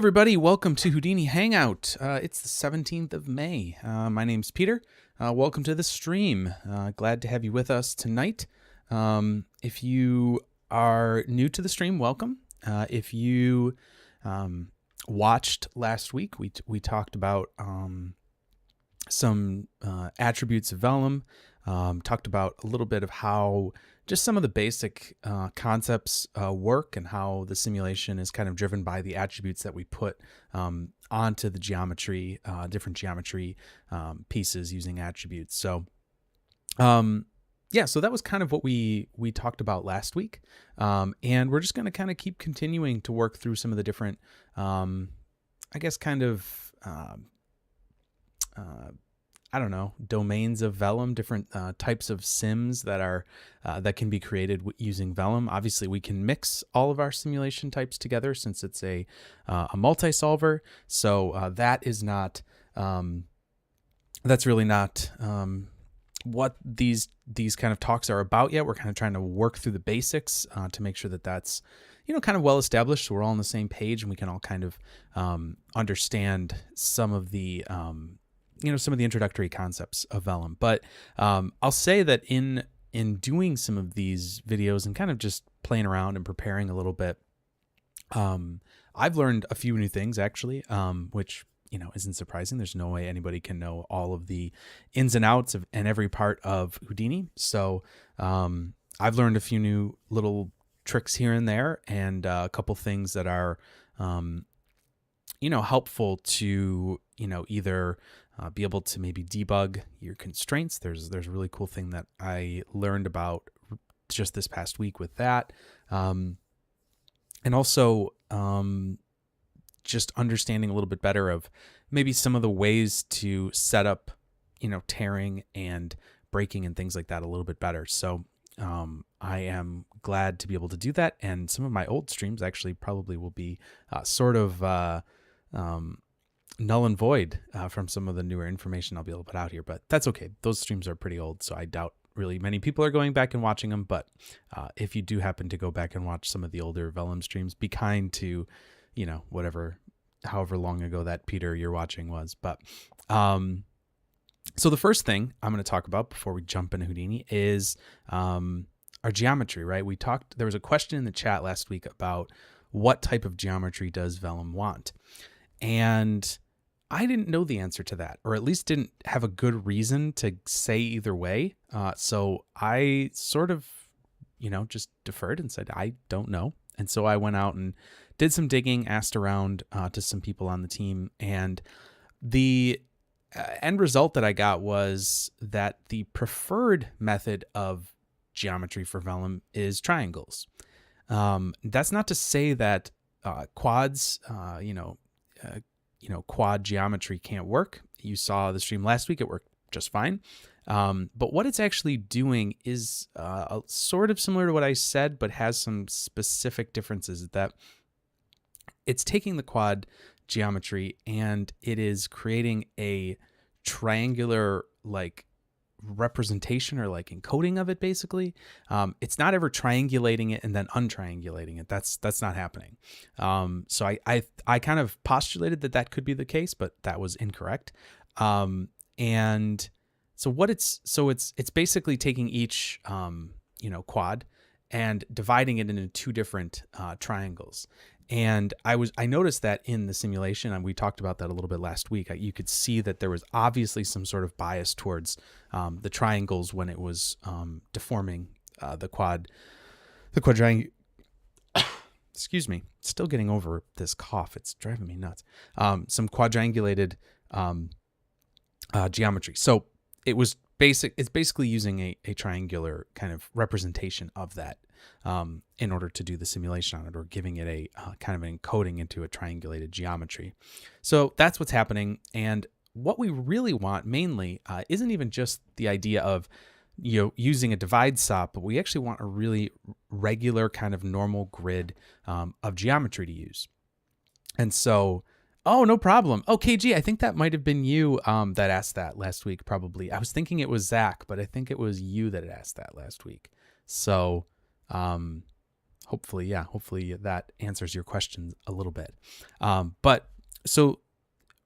everybody, welcome to Houdini Hangout. It's the 17th of May. My name's Peter. Welcome to the stream. Glad to have you with us tonight. If you are new to the stream, welcome. If you watched last week, we talked about some attributes of Vellum, talked about a little bit of how just some of the basic concepts work and how the simulation is kind of driven by the attributes that we put onto the geometry, different geometry pieces using attributes. So so that was kind of what we talked about last week. And we're just going to kind of keep continuing to work through some of the different, domains of Vellum, different types of sims that are that can be created using Vellum. Obviously, we can mix all of our simulation types together since it's a multi-solver. So that is not that's really not what these kind of talks are about yet. We're kind of trying to work through the basics to make sure that that's kind of well established, so we're all on the same page and we can all kind of understand some of the some of the introductory concepts of Vellum. But I'll say that in doing some of these videos and kind of just playing around and preparing a little bit, I've learned a few new things actually, which isn't surprising. There's no way anybody can know all of the ins and outs of and every part of Houdini. So I've learned a few new little tricks here and there, and a couple things that are helpful to either be able to maybe debug your constraints. There's a really cool thing that I learned about just this past week with that. And also just understanding a little bit better of maybe some of the ways to set up, tearing and breaking and things like that a little bit better. So I am glad to be able to do that. And some of my old streams actually probably will be null and void from some of the newer information I'll be able to put out here, but that's okay. Those streams are pretty old, so I doubt really many people are going back and watching them. But if you do happen to go back and watch some of the older Vellum streams, be kind to, however long ago that Peter you're watching was. But so the first thing I'm going to talk about before we jump into Houdini is our geometry, right? There was a question in the chat last week about what type of geometry does Vellum want? And I didn't know the answer to that, or at least didn't have a good reason to say either way. So I sort of, just deferred and said, I don't know. And so I went out and did some digging, asked around to some people on the team. And the end result that I got was that the preferred method of geometry for Vellum is triangles. That's not to say that quads, quad geometry can't work. You saw the stream last week, it worked just fine. But what it's actually doing is sort of similar to what I said, but has some specific differences. That it's taking the quad geometry and it is creating a triangular representation or encoding of it. Basically, it's not ever triangulating it and then untriangulating it. That's not happening. So I kind of postulated that could be the case, but that was incorrect. And so it's basically taking each quad and dividing it into two different triangles. And I noticed that in the simulation, and we talked about that a little bit last week. You could see that there was obviously some sort of bias towards the triangles when it was deforming the quadrangle. Excuse me, still getting over this cough. It's driving me nuts. Some quadrangulated geometry. So it's basically using a triangular kind of representation of that in order to do the simulation on it, or giving it a kind of an encoding into a triangulated geometry. So that's what's happening. And what we really want mainly isn't even just the idea of using a divide sop, but we actually want a really regular kind of normal grid of geometry to use. And so, oh, no problem. Oh, KG, I think that might have been you that asked that last week, probably. I was thinking it was Zach, but I think it was you that asked that last week. So hopefully that answers your question a little bit. But so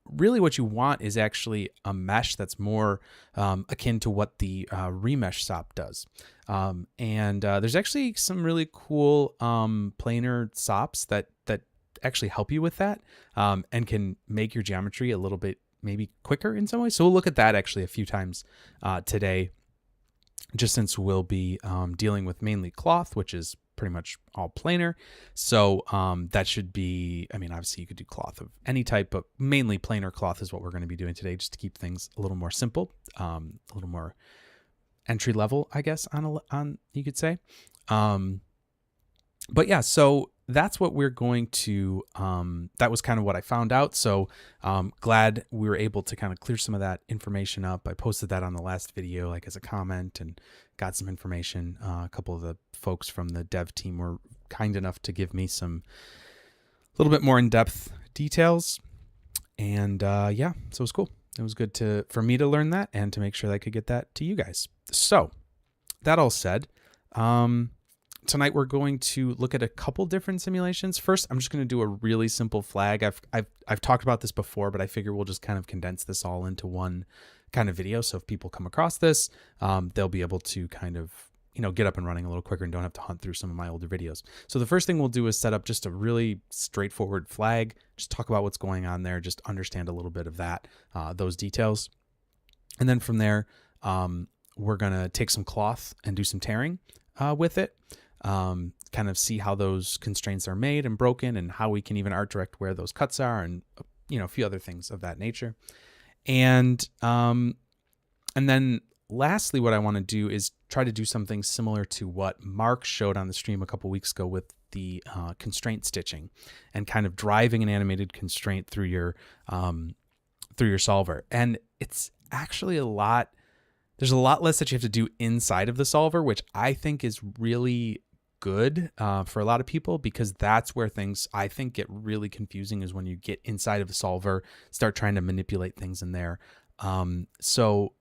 really what you want is actually a mesh that's more akin to what the remesh SOP does. And there's actually some really cool planar SOPs that actually help you with that and can make your geometry a little bit maybe quicker in some ways. So we'll look at that actually a few times today, just since we'll be dealing with mainly cloth, which is pretty much all planar. So that should be, I mean, obviously you could do cloth of any type, but mainly planar cloth is what we're going to be doing today, just to keep things a little more simple, a little more entry level, I guess, on you could say. But yeah, so that's what we're going to, that was kind of what I found out. So glad we were able to kind of clear some of that information up. I posted that on the last video, like as a comment, and got some information. A couple of the folks from the dev team were kind enough to give me some a little bit more in-depth details. And yeah, so it was cool. It was good for me to learn that and to make sure that I could get that to you guys. So that all said, tonight we're going to look at a couple different simulations. First, I'm just going to do a really simple flag. I've talked about this before, but I figure we'll just kind of condense this all into one kind of video. So if people come across this, they'll be able to kind of, get up and running a little quicker and don't have to hunt through some of my older videos. So the first thing we'll do is set up just a really straightforward flag, just talk about what's going on there, just understand a little bit of that, those details. And then from there, we're going to take some cloth and do some tearing with it. Kind of see how those constraints are made and broken, and how we can even art direct where those cuts are, and a few other things of that nature. And then lastly, what I want to do is try to do something similar to what Mark showed on the stream a couple weeks ago with the constraint stitching, and kind of driving an animated constraint through your solver. And it's actually there's a lot less that you have to do inside of the solver, which I think is really good for a lot of people, because that's where things I think get really confusing, is when you get inside of the solver, start trying to manipulate things in there. So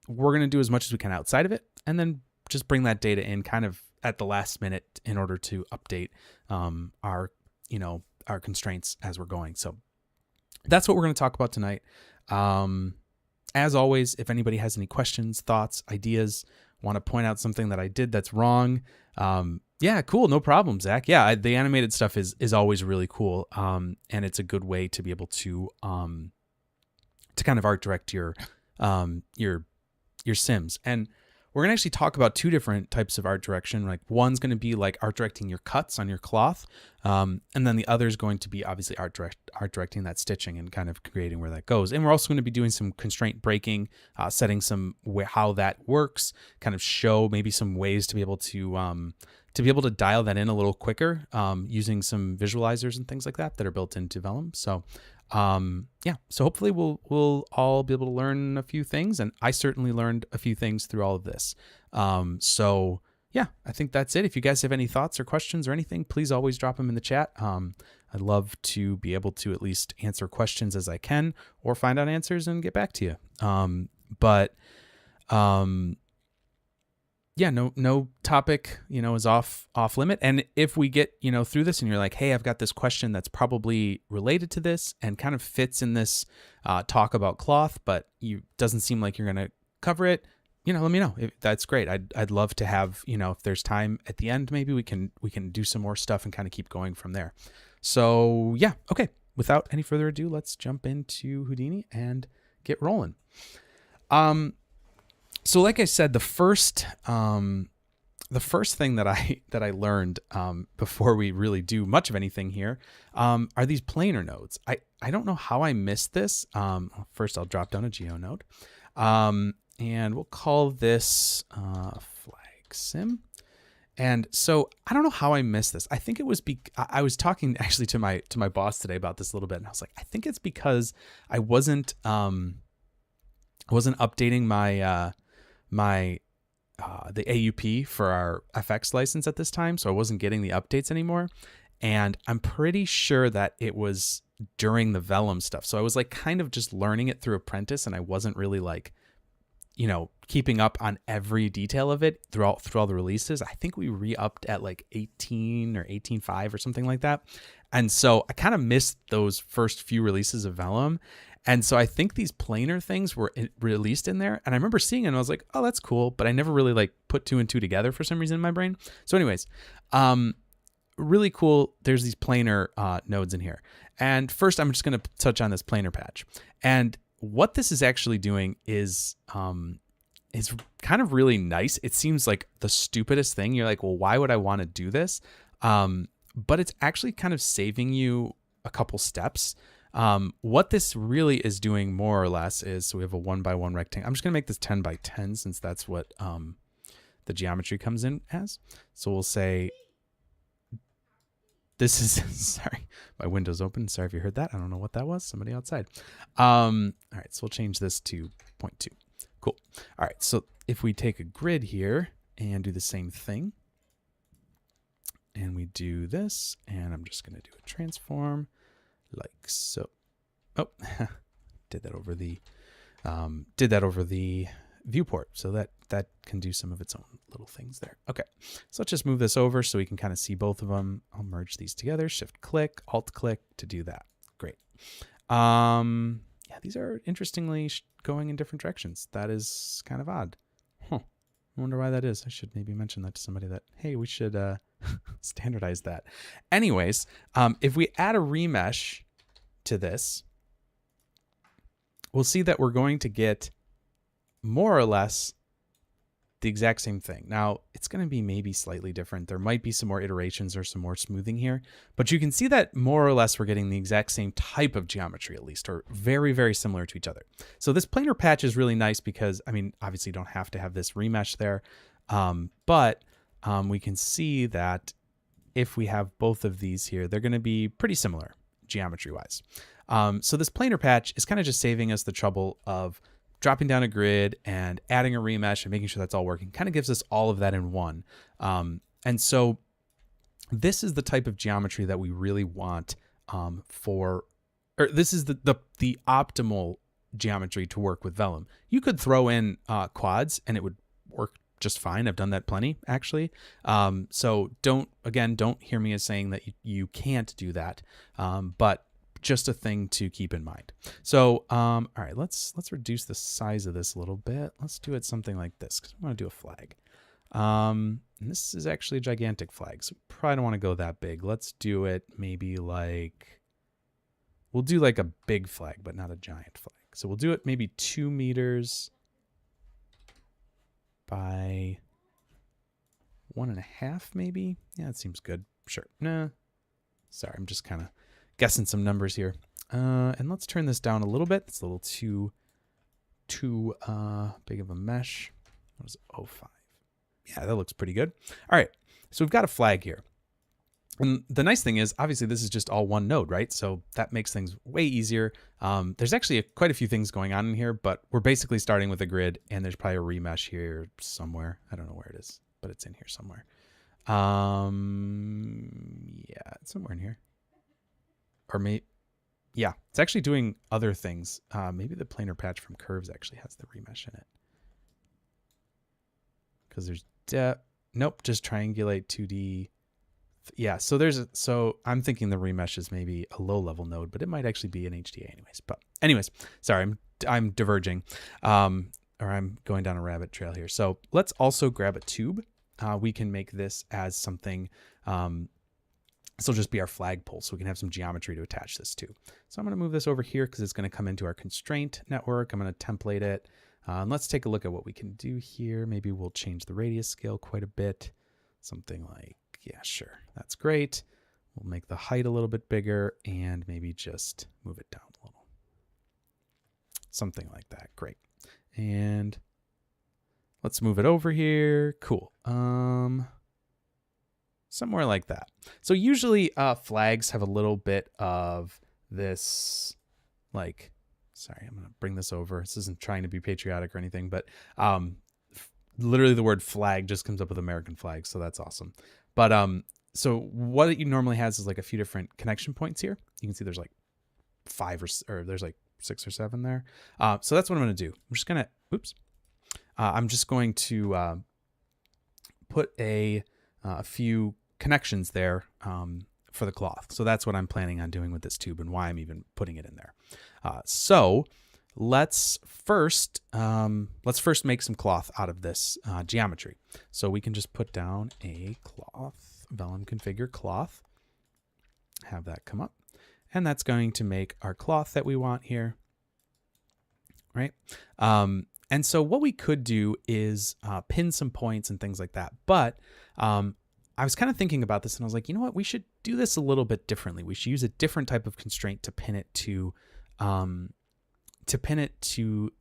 we're going to do as much as we can outside of it, and then just bring that data in kind of at the last minute in order to update our constraints as we're going. So that's what we're going to talk about tonight. As always, if anybody has any questions, thoughts, ideas, want to point out something that I did that's wrong, yeah, cool, no problem, Zach. Yeah, the animated stuff is always really cool, and it's a good way to be able to kind of art direct your sims. And we're going to actually talk about two different types of art direction. Like, one's going to be like art directing your cuts on your cloth. And then the other is going to be obviously art directing that stitching and kind of creating where that goes. And we're also going to be doing some constraint breaking, setting how that works, kind of show maybe some ways to be able to dial that in a little quicker, using some visualizers and things like that are built into Vellum. So yeah, so hopefully we'll all be able to learn a few things, and I certainly learned a few things through all of this. So yeah, I think that's it. If you guys have any thoughts or questions or anything, please always drop them in the chat. I'd love to be able to at least answer questions as I can, or find out answers and get back to you. But yeah, no topic, is off limit. And if we get, through this and you're like, hey, I've got this question that's probably related to this and kind of fits in this talk about cloth, but doesn't seem like you're going to cover it, let me know. That's great. I'd love to have, if there's time at the end, maybe we can do some more stuff and kind of keep going from there. So yeah, okay. Without any further ado, let's jump into Houdini and get rolling. So like I said, the first thing that I learned before we really do much of anything here are these planar nodes. I don't know how I missed this. First, I'll drop down a geo node, and we'll call this flag sim. And so I don't know how I missed this. I think it was I was talking actually to my boss today about this a little bit, and I was like, I think it's because I wasn't updating the AUP for our FX license at this time, so I wasn't getting the updates anymore. And I'm pretty sure that it was during the Vellum stuff. So I was like kind of just learning it through Apprentice, and I wasn't really like you know, keeping up on every detail of it through all the releases. I think we re-upped at like 18 or 18.5 or something like that. And so I kind of missed those first few releases of Vellum. And so I think these planar things were released in there. And I remember seeing it and I was like, oh, that's cool. But I never really like put 2 and 2 together for some reason in my brain. So anyways, really cool. There's these planar nodes in here. And first I'm just going to touch on this planar patch. And what this is actually doing is kind of really nice. It seems like the stupidest thing. You're like, well, why would I want to do this? But it's actually kind of saving you a couple steps. What this really is doing more or less is, so we have a 1x1 rectangle. I'm just going to make this 10x10 since that's what the geometry comes in as. So we'll say this is, sorry, my window's open. Sorry if you heard that. I don't know what that was. Somebody outside. All right, so we'll change this to 0.2. Cool. All right, so if we take a grid here and do the same thing, and we do this, and I'm just going to do a transform like so. Oh, did that over the viewport, so that can do some of its own little things there. Okay, so let's just move this over so we can kind of see both of them. I'll merge these together. Shift click, Alt click to do that. Great. Yeah, these are interestingly going in different directions. That is kind of odd. Huh. I wonder why that is. I should maybe mention that to somebody that, hey, we should standardize that. Anyways, if we add a remesh to this, we'll see that we're going to get more or less the exact same thing. Now, it's going to be maybe slightly different. There might be some more iterations or some more smoothing here, but you can see that more or less we're getting the exact same type of geometry, at least, or very, very similar to each other. So this planar patch is really nice because, I mean, obviously you don't have to have this remesh there, but we can see that if we have both of these here, they're going to be pretty similar geometry-wise. So this planar patch is kind of just saving us the trouble of dropping down a grid and adding a remesh and making sure that's all working. Kind of gives us all of that in one. And so this is the type of geometry that we really want this is the optimal geometry to work with Vellum. You could throw in quads and it would work just fine. I've done that plenty, actually. So don't hear me as saying that you can't do that. But just a thing to keep in mind. So, all right, let's reduce the size of this a little bit. Let's do it something like this because we want to do a flag. And this is actually a gigantic flag, so we probably don't want to go that big. Let's do it maybe like, we'll do like a big flag, but not a giant flag. So we'll do it maybe 2 meters by 1.5 maybe. Yeah, that seems good. Sure. Nah. Sorry, I'm just kind of guessing some numbers here. And let's turn this down a little bit. It's a little too big of a mesh. What is it? 0.5. Yeah, that looks pretty good. All right, so we've got a flag here. And the nice thing is, obviously, this is just all one node, right? So that makes things way easier. There's actually quite a few things going on in here, but we're basically starting with a grid, and there's probably a remesh here somewhere. I don't know where it is, but it's in here somewhere. Yeah, it's somewhere in here. Or maybe, yeah, it's actually doing other things. Maybe the planar patch from curves actually has the remesh in it. Because there's nope, just triangulate 2D. Yeah, so I'm thinking the remesh is maybe a low level node, but it might actually be an HDA anyways. But anyways, sorry, I'm diverging, or I'm going down a rabbit trail here. So let's also grab a tube. We can make this as something. This will just be our flagpole, so we can have some geometry to attach this to. So I'm going to move this over here because it's going to come into our constraint network. I'm going to template it. And let's take a look at what we can do here. Maybe we'll change the radius scale quite a bit. Something like, yeah, sure. That's great. We'll make the height a little bit bigger and maybe just move it down a little. Something like that. Great. And let's move it over here. Cool. Somewhere like that. So usually flags have a little bit of this, like, sorry, I'm going to bring this over. This isn't trying to be patriotic or anything, but literally the word flag just comes up with American flags. So that's awesome. But so what it normally has is like a few different connection points here. You can see there's like 5 or there's like 6 or 7 there. So that's what I'm going to do. I'm just going to, oops. I'm just going to put a few connections there for the cloth. So that's what I'm planning on doing with this tube and why I'm even putting it in there. So let's first make some cloth out of this geometry. So we can just put down a cloth, Vellum configure cloth, have that come up, and that's going to make our cloth that we want here, right? And so what we could do is pin some points and things like that. But I was kind of thinking about this and I was like, you know what, we should do this a little bit differently. We should use a different type of constraint to pin it to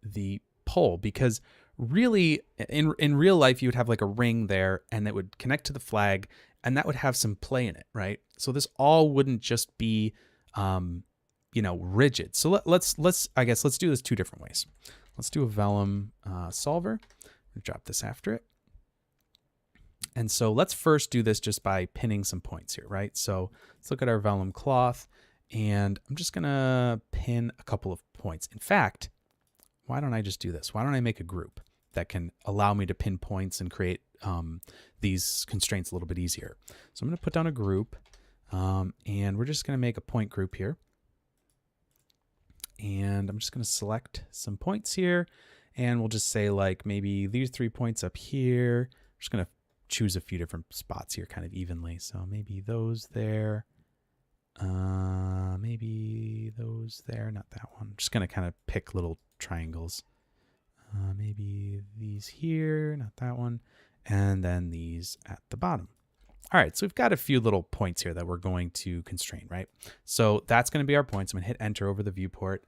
the pole, because really in real life, you would have like a ring there and it would connect to the flag and that would have some play in it, right? So this all wouldn't just be, rigid. So let's do this two different ways. Let's do a Vellum solver. Drop this after it. And so let's first do this just by pinning some points here, right? So let's look at our Vellum cloth, and I'm just gonna pin a couple of points. In fact, why don't I just do this? Why don't I make a group that can allow me to pin points and create these constraints a little bit easier? So I'm gonna put down a group, and we're just gonna make a point group here. And I'm just gonna select some points here, and we'll just say like maybe these 3 points up here. I'm just gonna choose a few different spots here kind of evenly. So maybe those there, maybe those there, not that one. I'm just going to kind of pick little triangles. Maybe these here, not that one. And then these at the bottom. All right, so we've got a few little points here that we're going to constrain, right? So that's going to be our points. I'm going to hit enter over the viewport,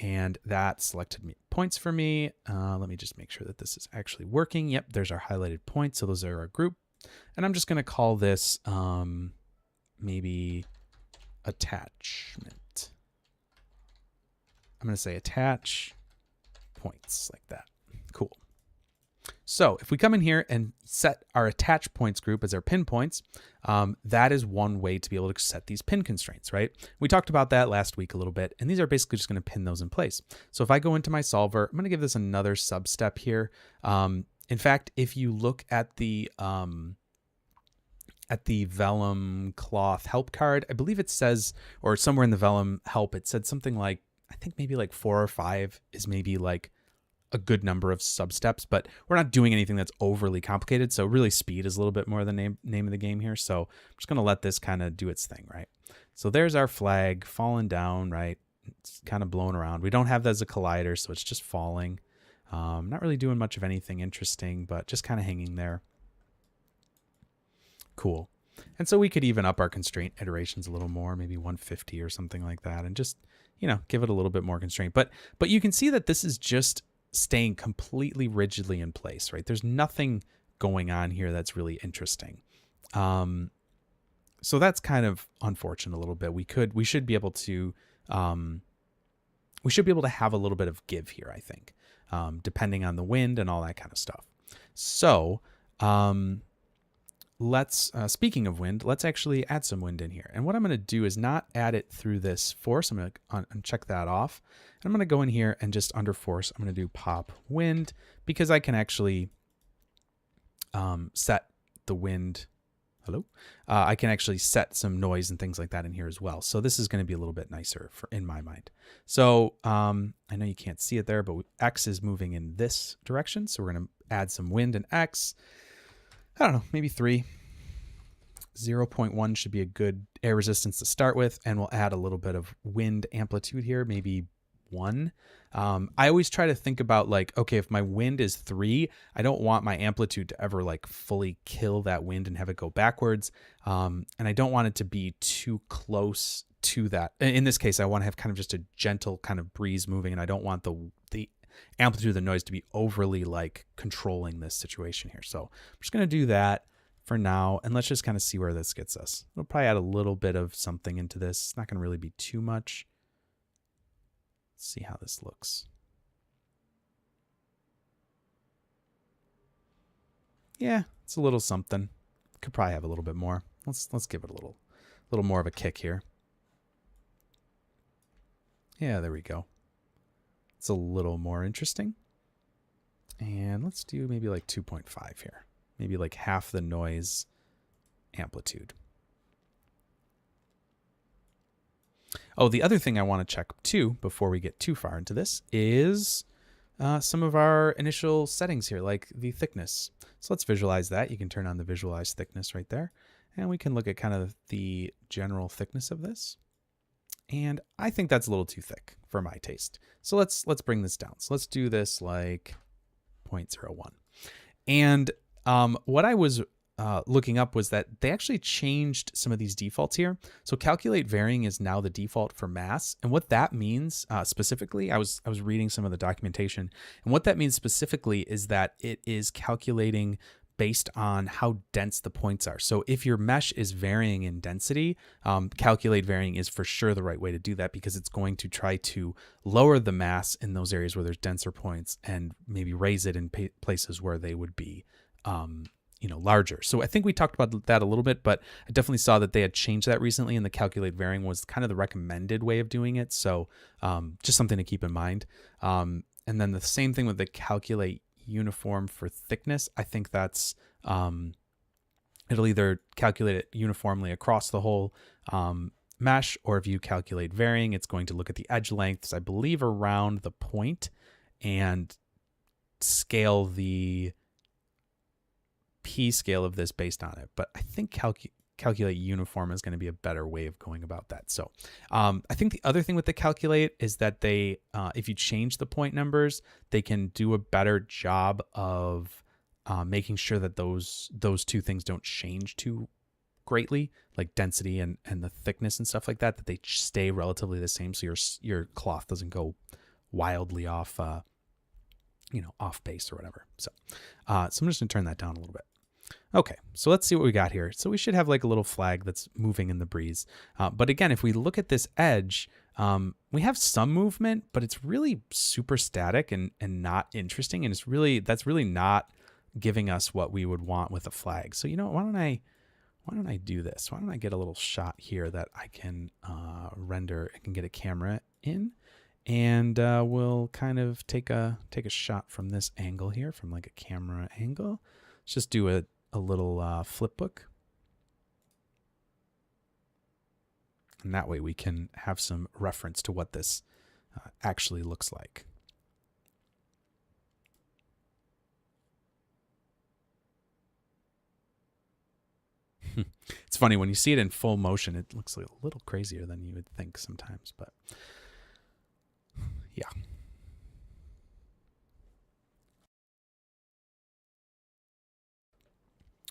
and that selected me points for me. Let me just make sure that this is actually working. Yep, there's our highlighted points. So those are our group. And I'm just going to call this maybe attachment. I'm going to say attach points like that. Cool. So if we come in here and set our attach points group as our pin points, that is one way to be able to set these pin constraints, right? We talked about that last week a little bit, and these are basically just going to pin those in place. So if I go into my solver, I'm going to give this another sub step here. In fact, if you look at the Vellum cloth help card, I believe it says, or somewhere in the Vellum help, it said something like, I think maybe like 4 or 5 is maybe like a good number of sub steps, but we're not doing anything that's overly complicated. So really speed is a little bit more the name of the game here. So I'm just going to let this kind of do its thing, right? So there's our flag falling down, right? It's kind of blown around. We don't have that as a collider, so it's just falling. Not really doing much of anything interesting, but just kind of hanging there. Cool. And so we could even up our constraint iterations a little more, maybe 150 or something like that, and just, give it a little bit more constraint. But you can see that this is just staying completely rigidly in place, right? There's nothing going on here that's really interesting. So that's kind of unfortunate a little bit. We should be able to have a little bit of give here, I think, depending on the wind and all that kind of stuff. So let's, speaking of wind, let's actually add some wind in here. And what I'm going to do is not add it through this force. I'm going to uncheck that off. And I'm going to go in here and just under force, I'm going to do pop wind, because I can actually set the wind. Hello. I can actually set some noise and things like that in here as well. So this is going to be a little bit nicer in my mind. So I know you can't see it there, but X is moving in this direction. So we're going to add some wind in X. I don't know, maybe 3. 0.1 should be a good air resistance to start with. And we'll add a little bit of wind amplitude here, maybe 1. I always try to think about like, okay, if my wind is 3, I don't want my amplitude to ever like fully kill that wind and have it go backwards. And I don't want it to be too close to that. In this case, I want to have kind of just a gentle kind of breeze moving, and I don't want the amplitude of the noise to be overly like controlling this situation here. So I'm just going to do that for now, and let's just kind of see where this gets us. We'll probably add a little bit of something into this. It's not going to really be too much. Let's see how this looks. Yeah, it's a little something. Could probably have a little bit more. Let's give it a little more of a kick here. Yeah, there we go. It's a little more interesting. And let's do maybe like 2.5 here. Maybe like half the noise amplitude. Oh, the other thing I want to check too, before we get too far into this, is some of our initial settings here, like the thickness. So let's visualize that. You can turn on the visualize thickness right there. And we can look at kind of the general thickness of this. And I think that's a little too thick for my taste. So let's bring this down. So let's do this like 0.01. And what I was looking up was that they actually changed some of these defaults here. So calculate varying is now the default for mass. And what that means specifically, I was reading some of the documentation, and what that means specifically is that it is calculating based on how dense the points are. So if your mesh is varying in density, calculate varying is for sure the right way to do that, because it's going to try to lower the mass in those areas where there's denser points and maybe raise it in places where they would be larger. So I think we talked about that a little bit, but I definitely saw that they had changed that recently, and the calculate varying was kind of the recommended way of doing it. So just something to keep in mind. And then the same thing with the calculate uniform for thickness. I think that's it'll either calculate it uniformly across the whole mesh, or if you calculate varying, it's going to look at the edge lengths, I believe, around the point and scale the P scale of this based on it. But I think calculate uniform is going to be a better way of going about that. So I think the other thing with the calculate is that they, if you change the point numbers, they can do a better job of making sure that those two things don't change too greatly, like density and the thickness and stuff like that, that they stay relatively the same, so your cloth doesn't go wildly off off base or whatever. So I'm just gonna turn that down a little bit. Okay, so let's see what we got here. So we should have like a little flag that's moving in the breeze. But again, if we look at this edge, we have some movement, but it's really super static and not interesting. And that's really not giving us what we would want with a flag. So why don't I do this? Why don't I get a little shot here that I can render? I can get a camera in, and we'll kind of take a shot from this angle here, from like a camera angle. Let's just do a little flip book. And that way we can have some reference to what this actually looks like. It's funny, when you see it in full motion, it looks a little crazier than you would think sometimes, but yeah.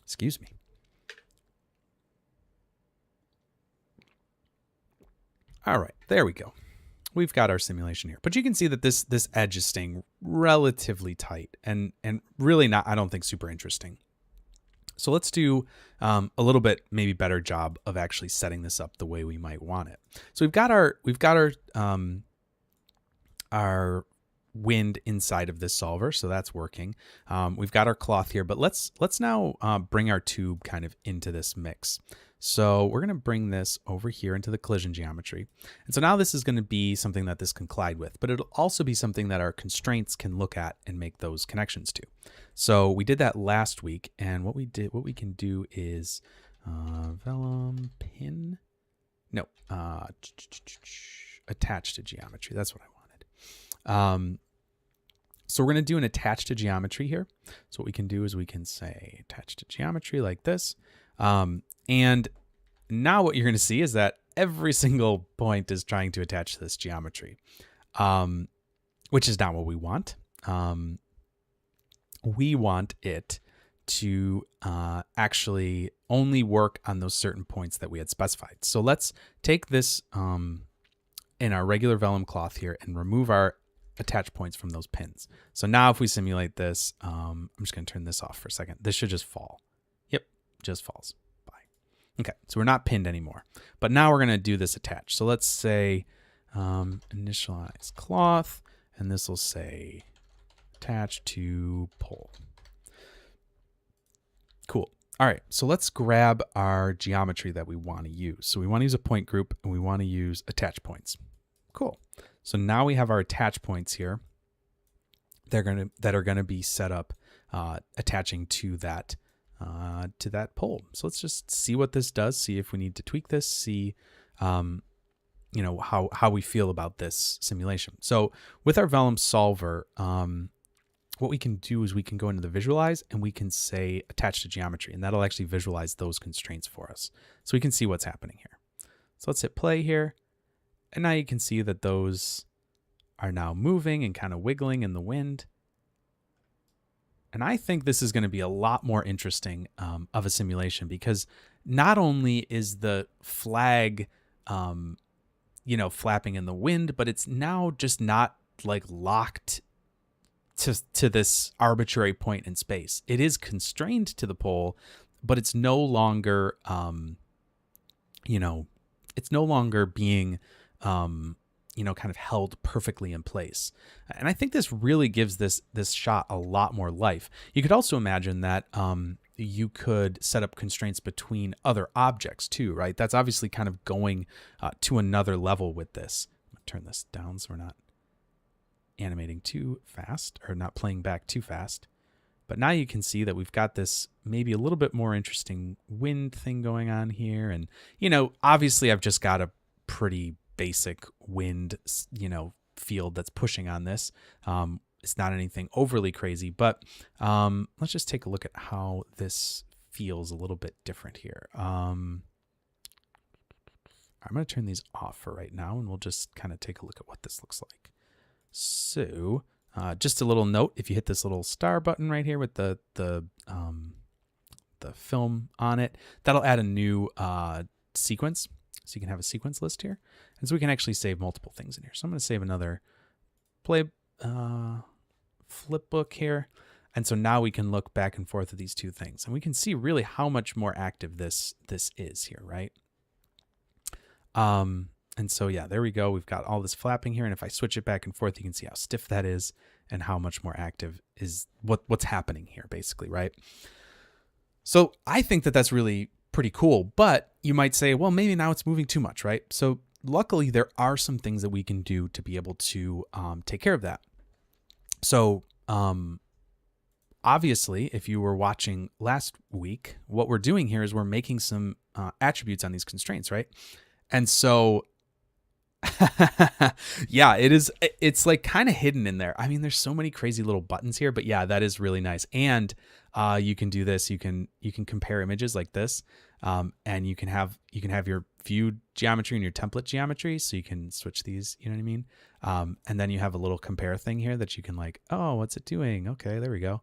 Excuse me. All right, there we go. We've got our simulation here, but you can see that this edge is staying relatively tight and really not, I don't think, super interesting. So let's do a little bit maybe better job of actually setting this up the way we might want it. So we've got our wind inside of this solver, so that's working. We've got our cloth here, but let's now bring our tube kind of into this mix. So we're going to bring this over here into the collision geometry. And so now this is going to be something that this can collide with, but it'll also be something that our constraints can look at and make those connections to. So we did that last week, and what we can do is Vellum pin, no, attach to geometry. That's what I wanted. So we're going to do an attach to geometry here. So what we can do is we can say attach to geometry like this. And now what you're going to see is that every single point is trying to attach to this geometry, which is not what we want. We want it to actually only work on those certain points that we had specified. So let's take this in our regular vellum cloth here and remove our attach points from those pins. So now if we simulate this, I'm just going to turn this off for a second. This should just fall. Yep, just falls. Bye. Okay, so we're not pinned anymore. But now we're going to do this attach. So let's say initialize cloth, and this will say attach to pole. Cool. All right, so let's grab our geometry that we want to use. So we want to use a point group, and we want to use attach points. Cool. So now we have our attach points here. that are gonna be set up attaching to that pole. So let's just see what this does. See if we need to tweak this. See how we feel about this simulation. So with our Vellum solver, what we can do is we can go into the visualize and we can say attach to geometry, and that'll actually visualize those constraints for us. So we can see what's happening here. So let's hit play here. And now you can see that those are now moving and kind of wiggling in the wind. And I think this is going to be a lot more interesting of a simulation, because not only is the flag, flapping in the wind, but it's now just not like locked to this arbitrary point in space. It is constrained to the pole, but it's no longer, it's no longer being, kind of held perfectly in place. And I think this really gives this shot a lot more life. You could also imagine that you could set up constraints between other objects too, right? That's obviously kind of going to another level with this. I'm gonna turn this down so we're not animating too fast, or not playing back too fast. But now you can see that we've got this maybe a little bit more interesting wind thing going on here. And, obviously I've just got a pretty basic wind, field that's pushing on this. It's not anything overly crazy, but let's just take a look at how this feels a little bit different here. I'm going to turn these off for right now, and we'll just kind of take a look at what this looks like. So just a little note, if you hit this little star button right here with the film on it, that'll add a new sequence. So you can have a sequence list here. And so we can actually save multiple things in here. So I'm going to save another flip book here. And so now we can look back and forth at these two things. And we can see really how much more active this is here, right? And so, yeah, there we go. We've got all this flapping here. And if I switch it back and forth, you can see how stiff that is and how much more active is what's happening here, basically, right? So I think that that's really pretty cool. But you might say, well, maybe now it's moving too much, right? So luckily, there are some things that we can do to be able to take care of that. So obviously, if you were watching last week, what we're doing here is we're making some attributes on these constraints, right? And so yeah, it's like kind of hidden in there. I mean, there's so many crazy little buttons here, but yeah, that is really nice. And you can do this. You can compare images like this, and you can have your view geometry and your template geometry. So you can switch these, you know what I mean? And then you have a little compare thing here that you can like, oh, what's it doing? Okay, there we go.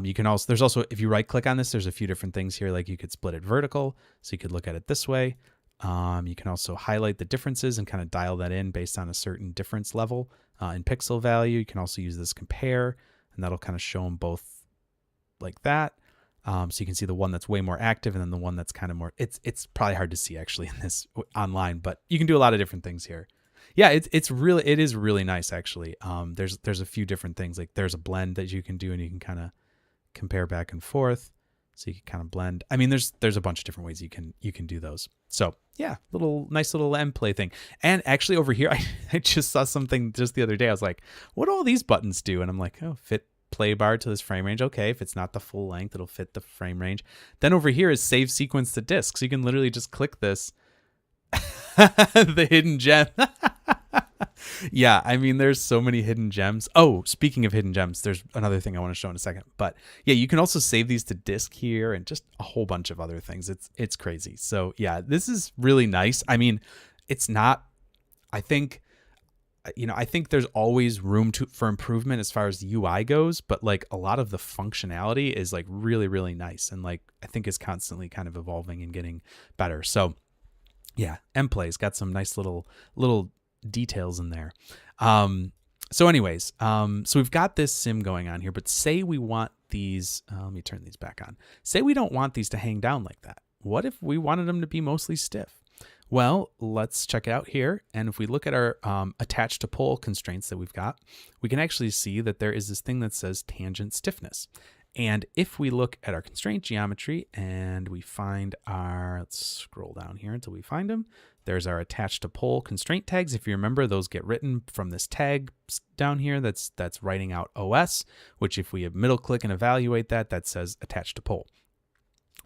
You can also, there's also, if you right click on this, there's a few different things here. Like you could split it vertical, so you could look at it this way. You can also highlight the differences and kind of dial that in based on a certain difference level in pixel value. You can also use this compare, and that'll kind of show them both like that. So you can see the one that's way more active, and then the one that's kind of more, it's probably hard to see actually in this online, but you can do a lot of different things here. Yeah, it is really nice actually. There's a few different things, like there's a blend that you can do, and you can kind of compare back and forth. So you can kind of blend. I mean, there's a bunch of different ways you can do those. So yeah, nice little M play thing. And actually over here, I just saw something just the other day. I was like, what do all these buttons do? And I'm like, oh, fit play bar to this frame range. Okay, if it's not the full length, it'll fit the frame range. Then over here is save sequence to disk. So you can literally just click this. The hidden gem. Yeah, I mean, there's so many hidden gems. Oh, speaking of hidden gems, there's another thing I want to show in a second. But yeah, you can also save these to disk here and just a whole bunch of other things. It's crazy. So yeah, this is really nice. I mean, it's not, I think there's always room for improvement as far as the UI goes, but like a lot of the functionality is like really, really nice. And like, I think is constantly kind of evolving and getting better. So yeah, MPlay's got some nice little details in there. So anyways, so we've got this sim going on here, but say we want these, let me turn these back on. Say we don't want these to hang down like that. What if we wanted them to be mostly stiff? Well, let's check it out here. And if we look at our attached to pole constraints that we've got, we can actually see that there is this thing that says tangent stiffness. And if we look at our constraint geometry and we find let's scroll down here until we find them. There's our attach to pole constraint tags. If you remember, those get written from this tag down here that's writing out OS, which if we middle click and evaluate that says attach to pole.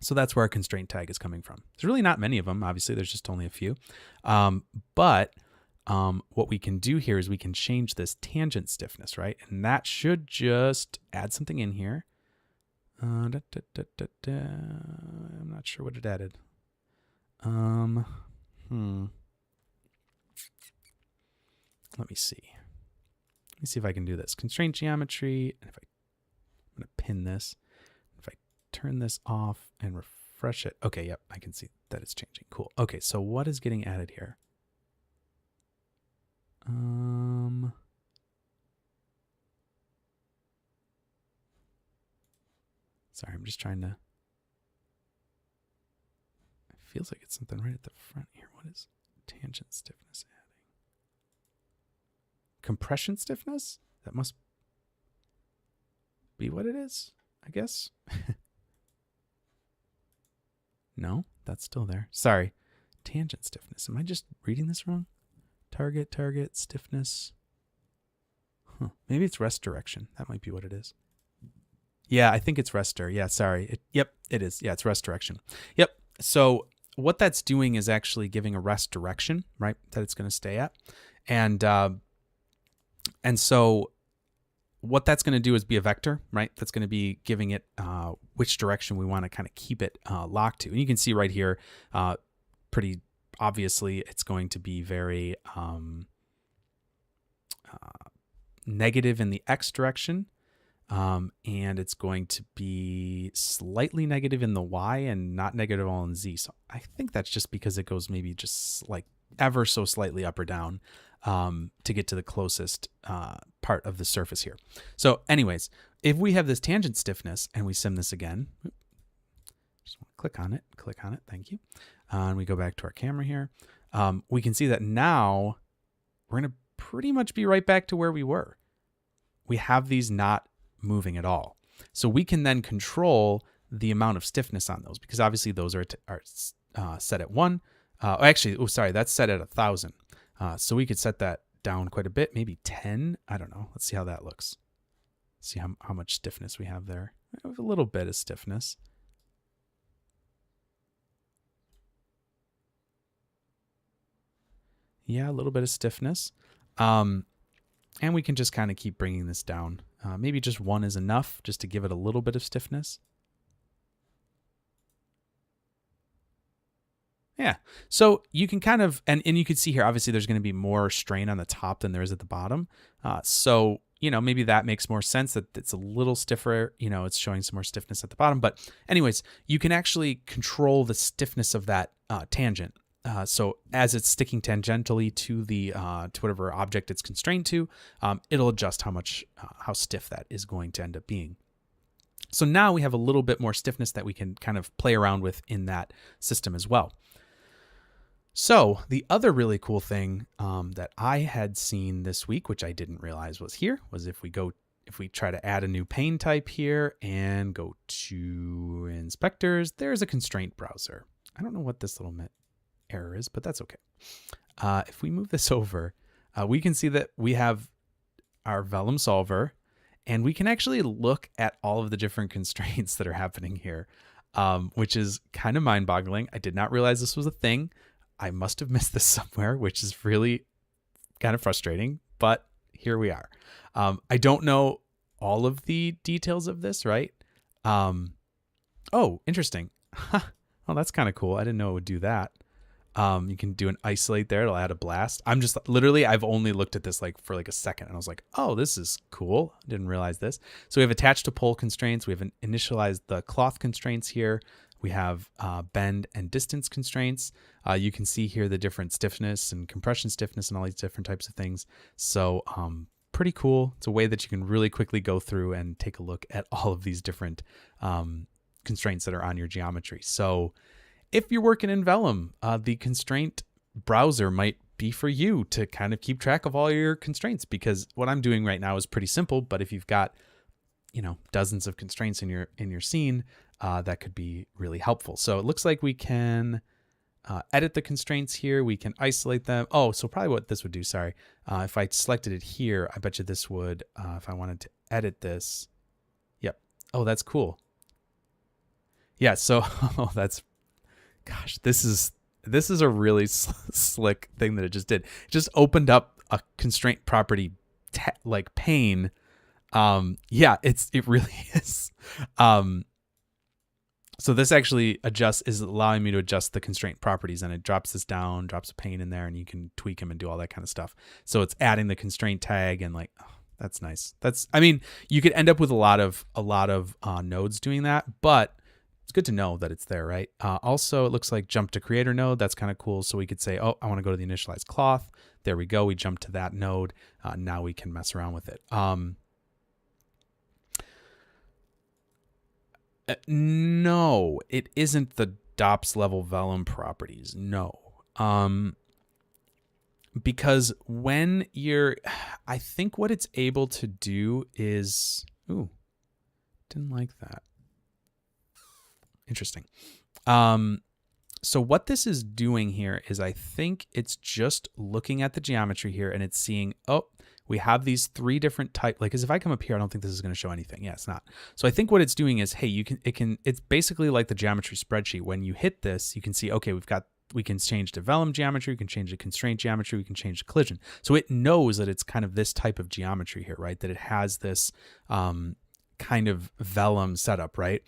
So that's where our constraint tag is coming from. There's really not many of them. Obviously, there's just only a few. But what we can do here is we can change this tangent stiffness, right? And that should just add something in here. I'm not sure what it added. Let me see. Let me see if I can do this. Constraint geometry. And I'm going to pin this. If I turn this off and refresh it. Okay, yep, I can see that it's changing. Cool. Okay, so what is getting added here? Sorry, I'm just trying to. It feels like it's something right at the front here. What is tangent stiffness adding? Compression stiffness? That must be what it is, I guess. No, that's still there. Sorry. Tangent stiffness. Am I just reading this wrong? Target, stiffness. Maybe it's rest direction. That might be what it is. Yeah, I think it's rester. Yeah, sorry. Yep, it is. Yeah, it's rest direction. Yep. So what that's doing is actually giving a rest direction, right, that it's going to stay at. And so what that's going to do is be a vector, right? That's going to be giving it which direction we want to kind of keep it locked to. And you can see right here, pretty obviously, it's going to be very negative in the X direction. And it's going to be slightly negative in the Y and not negative all in Z. So I think that's just because it goes maybe just like ever so slightly up or down to get to the closest part of the surface here. So anyways, if we have this tangent stiffness and we sim this again, just want to click on it. Thank you. And we go back to our camera here. We can see that now we're going to pretty much be right back to where we were. We have these not moving at all. So we can then control the amount of stiffness on those because obviously those are set at 1. That's set at 1,000. So we could set that down quite a bit, maybe 10. I don't know. Let's see how that looks. See how much stiffness we have there. We have a little bit of stiffness. Yeah, a little bit of stiffness. And we can just kind of keep bringing this down. Maybe just 1 is enough just to give it a little bit of stiffness. Yeah, so you can kind of, and you can see here, obviously there's going to be more strain on the top than there is at the bottom. So, maybe that makes more sense that it's a little stiffer, it's showing some more stiffness at the bottom. But anyways, you can actually control the stiffness of that tangent. So as it's sticking tangentially to the to whatever object it's constrained to, it'll adjust how stiff that is going to end up being. So now we have a little bit more stiffness that we can kind of play around with in that system as well. So the other really cool thing that I had seen this week, which I didn't realize was here, was if we try to add a new pane type here and go to inspectors, there's a constraint browser. I don't know what this little error is, but that's okay. If we move this over, we can see that we have our Vellum solver, and we can actually look at all of the different constraints that are happening here, which is kind of mind-boggling. I did not realize this was a thing. I must have missed this somewhere, which is really kind of frustrating, but here we are. I don't know all of the details of this, right? Oh, interesting. Oh, that's kind of cool. I didn't know it would do that. You can do an isolate there. It'll add a blast. I've only looked at this for a second and I was like, oh, this is cool. I didn't realize this. So we have attached to pole constraints. We have initialized the cloth constraints here. We have bend and distance constraints. You can see here the different stiffness and compression stiffness and all these different types of things. So pretty cool. It's a way that you can really quickly go through and take a look at all of these different constraints that are on your geometry. So if you're working in Vellum, the constraint browser might be for you to kind of keep track of all your constraints, because what I'm doing right now is pretty simple. But if you've got, dozens of constraints in your scene, that could be really helpful. So it looks like we can edit the constraints here. We can isolate them. Oh, so probably what this would do, sorry. If I selected it here, I bet you this would, if I wanted to edit this. Yep. Oh, that's cool. Yeah, so oh, that's, gosh, this is a really slick thing that it just did. It just opened up a constraint property like pane. Yeah, it really is. So this actually is allowing me to adjust the constraint properties, and it drops this down, drops a pane in there, and you can tweak them and do all that kind of stuff. So it's adding the constraint tag, and like, oh, that's nice. I mean, you could end up with a lot of nodes doing that, but it's good to know that it's there, right? Also, it looks like jump to creator node. That's kind of cool. So we could say, oh, I want to go to the initialized cloth. There we go. We jump to that node. Now we can mess around with it. No, it isn't the DOPS level Vellum properties. No. Because when I think what it's able to do is, ooh, didn't like that. Interesting. So what this is doing here is I think it's just looking at the geometry here and it's seeing, oh, we have these three different types. Like, as if I come up here, I don't think this is going to show anything. Yeah, it's not. So I think what it's doing is, hey, it's basically like the geometry spreadsheet. When you hit this, you can see, okay, we can change to Vellum geometry, we can change to constraint geometry, we can change to collision. So it knows that it's kind of this type of geometry here, right? That it has this kind of Vellum setup, right?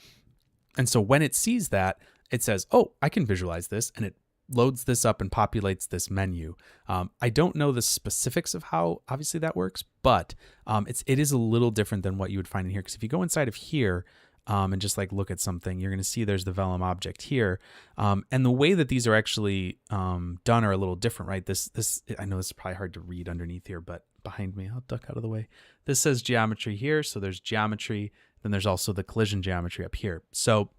And so when it sees that, it says, oh, I can visualize this, and it loads this up and populates this menu. I don't know the specifics of how obviously that works, but it is a little different than what you would find in here. Because if you go inside of here and just like look at something, you're going to see there's the Vellum object here. And the way that these are actually done are a little different, right? This I know this is probably hard to read underneath here, but behind me, I'll duck out of the way. This says geometry here. So there's geometry. Then there's also the collision geometry up here. So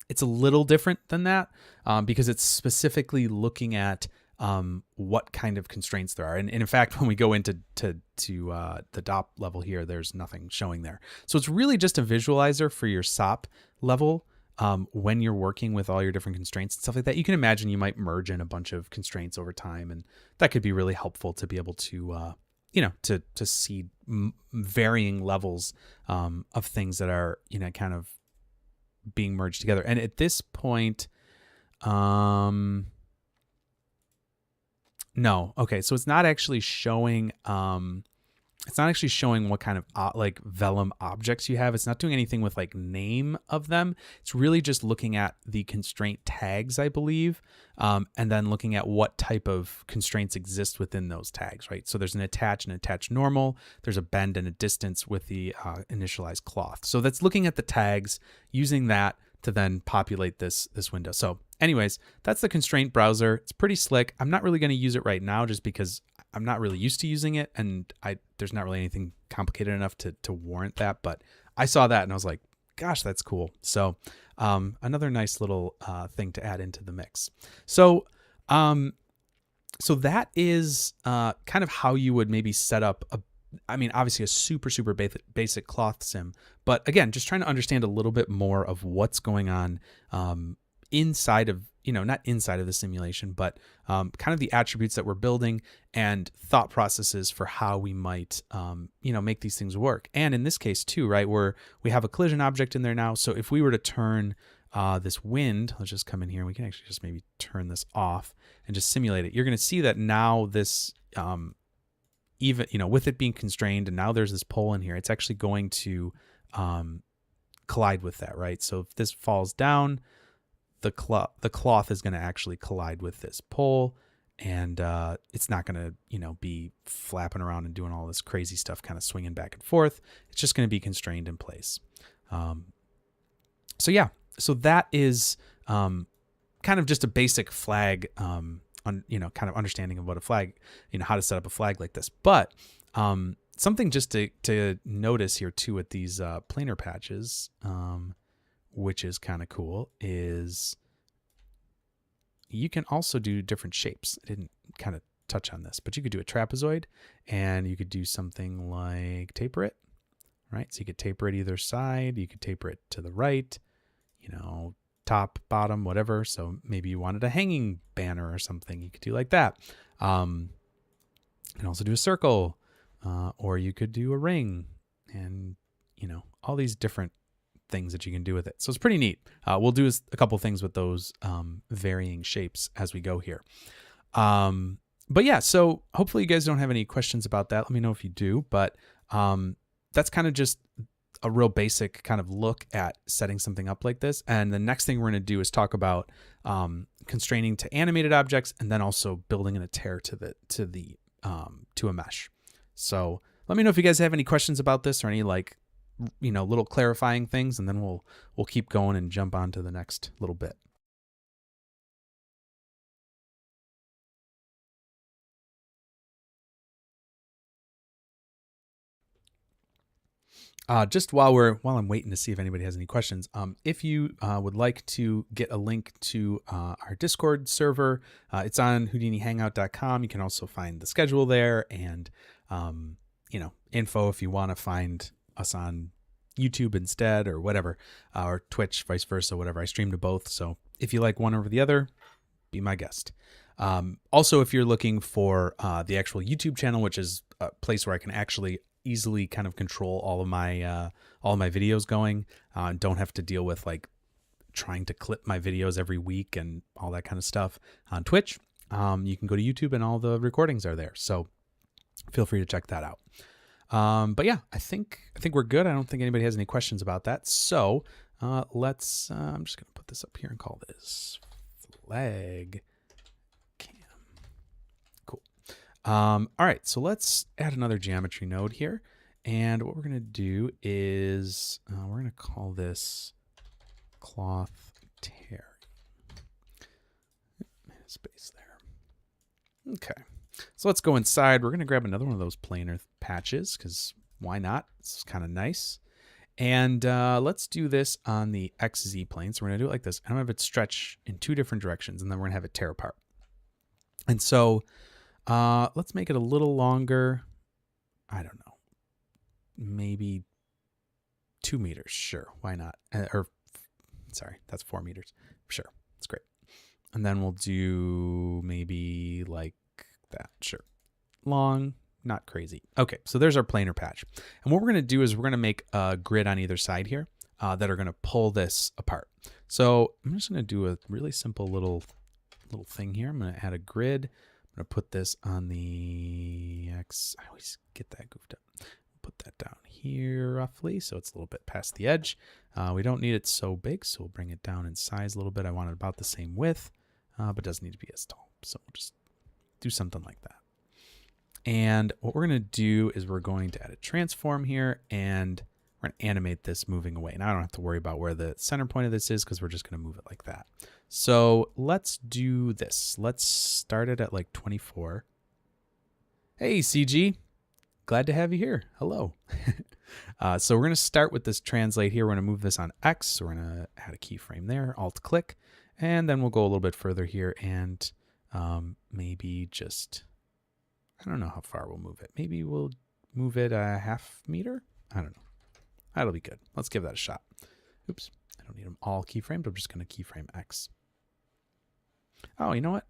it's a little different than that because it's specifically looking at what kind of constraints there are. And in fact, when we go into the DOP level here, there's nothing showing there. So it's really just a visualizer for your SOP level when you're working with all your different constraints and stuff like that. You can imagine you might merge in a bunch of constraints over time, and that could be really helpful to be able to to see varying levels of things that are kind of being merged together. And at this point, no. Okay, so it's not actually showing what kind of like Vellum objects you have. It's not doing anything with like name of them. It's really just looking at the constraint tags, I believe, and then looking at what type of constraints exist within those tags, right? So there's an attach normal. There's a bend and a distance with the initialized cloth. So that's looking at the tags, using that to then populate this window. So anyways, that's the constraint browser. It's pretty slick. I'm not really going to use it right now just because I'm not really used to using it, and there's not really anything complicated enough to warrant that. But I saw that and I was like, gosh, that's cool. So another nice little thing to add into the mix. So that is kind of how you would maybe set up obviously a super basic cloth sim, but again, just trying to understand a little bit more of what's going on inside of, not inside of the simulation, but kind of the attributes that we're building and thought processes for how we might, make these things work. And in this case too, right, we have a collision object in there now. So if we were to turn this wind, let's just come in here. We can actually just maybe turn this off and just simulate it. You're going to see that now this, even, with it being constrained, and now there's this pole in here, it's actually going to collide with that, right? So if this falls down, the cloth is going to actually collide with this pole, and it's not going to, be flapping around and doing all this crazy stuff, kind of swinging back and forth. It's just going to be constrained in place. So that is kind of just a basic flag, kind of understanding of what a flag, how to set up a flag like this. But something just to notice here too with these planar patches, which is kind of cool, is you can also do different shapes. I didn't kind of touch on this, but you could do a trapezoid, and you could do something like taper it, right? So you could taper it either side. You could taper it to the right, top, bottom, whatever. So maybe you wanted a hanging banner or something. You could do like that. You can also do a circle, or you could do a ring, and all these different things that you can do with it. So it's pretty neat. We'll do a couple things with those varying shapes as we go here. But yeah, so hopefully you guys don't have any questions about that. Let me know if you do. But that's kind of just a real basic kind of look at setting something up like this. And the next thing we're going to do is talk about constraining to animated objects, and then also building in a tear to a mesh. So let me know if you guys have any questions about this or any little clarifying things, and then we'll keep going and jump on to the next little bit. Just while I'm waiting to see if anybody has any questions, if you would like to get a link to our Discord server, it's on HoudiniHangout.com. You can also find the schedule there, and info if you want to find us on YouTube instead, or whatever, or Twitch, vice versa, whatever. I stream to both, so if you like one over the other, be my guest. Also, if you're looking for the actual YouTube channel, which is a place where I can actually easily kind of control all of my videos going, don't have to deal with like trying to clip my videos every week and all that kind of stuff on Twitch, you can go to YouTube and all the recordings are there, so feel free to check that out. But yeah, I think we're good. I don't think anybody has any questions about that, so let's I'm just gonna put this up here and call this flag cam. Cool. All right, so let's add another geometry node here. And what we're going to do is we're going to call this cloth tear. Space there. Okay, so let's go inside. We're going to grab another one of those planar patches, because why not? It's kind of nice. And let's do this on the XZ plane. So we're going to do it like this. I'm going to have it stretch in two different directions, and then we're going to have it tear apart. And so let's make it a little longer. I don't know, maybe 2 meters. Sure, why not? Sorry, that's 4 meters. Sure, that's great. And then we'll do maybe like that. Sure, long, not crazy. Okay, so there's our planar patch. And what we're going to do is we're going to make a grid on either side here that are going to pull this apart. So I'm just going to do a really simple little thing here. I'm going to add a grid. I'm going to put this on the X. I always get that goofed up. Put that down here roughly, so it's a little bit past the edge. We don't need it so big, so we'll bring it down in size a little bit. I want it about the same width, but doesn't need to be as tall. So we'll just do something like that. And what we're going to do is we're going to add a transform here, and we're going to animate this moving away. Now I don't have to worry about where the center point of this is, because we're just going to move it like that. So let's do this. Let's start it at like 24. Hey, CG. Glad to have you here. Hello. So we're going to start with this translate here. We're going to move this on X. So we're going to add a keyframe there, Alt click, and then we'll go a little bit further here and maybe just, I don't know how far we'll move it. Maybe we'll move it a half meter. I don't know. That'll be good. Let's give that a shot. Oops. I don't need them all keyframed. I'm just going to keyframe X. Oh, you know what?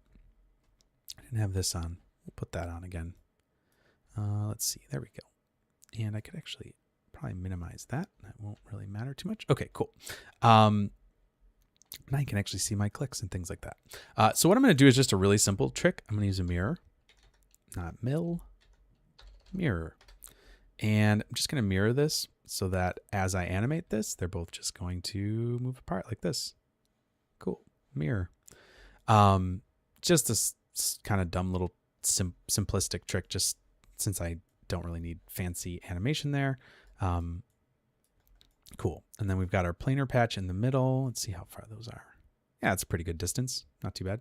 I didn't have this on. We'll put that on again. Let's see. There we go. And I could actually probably minimize that. That won't really matter too much. Okay, cool. Now you can actually see my clicks and things like that. So what I'm going to do is just a really simple trick. I'm going to use a mirror, not mill, mirror. And I'm just going to mirror this so that as I animate this, they're both just going to move apart like this. Cool. Mirror. Just this kind of dumb little simplistic trick, just since I don't really need fancy animation there. Cool. And then we've got our planar patch in the middle. Let's see how far those are. Yeah, it's a pretty good distance. Not too bad.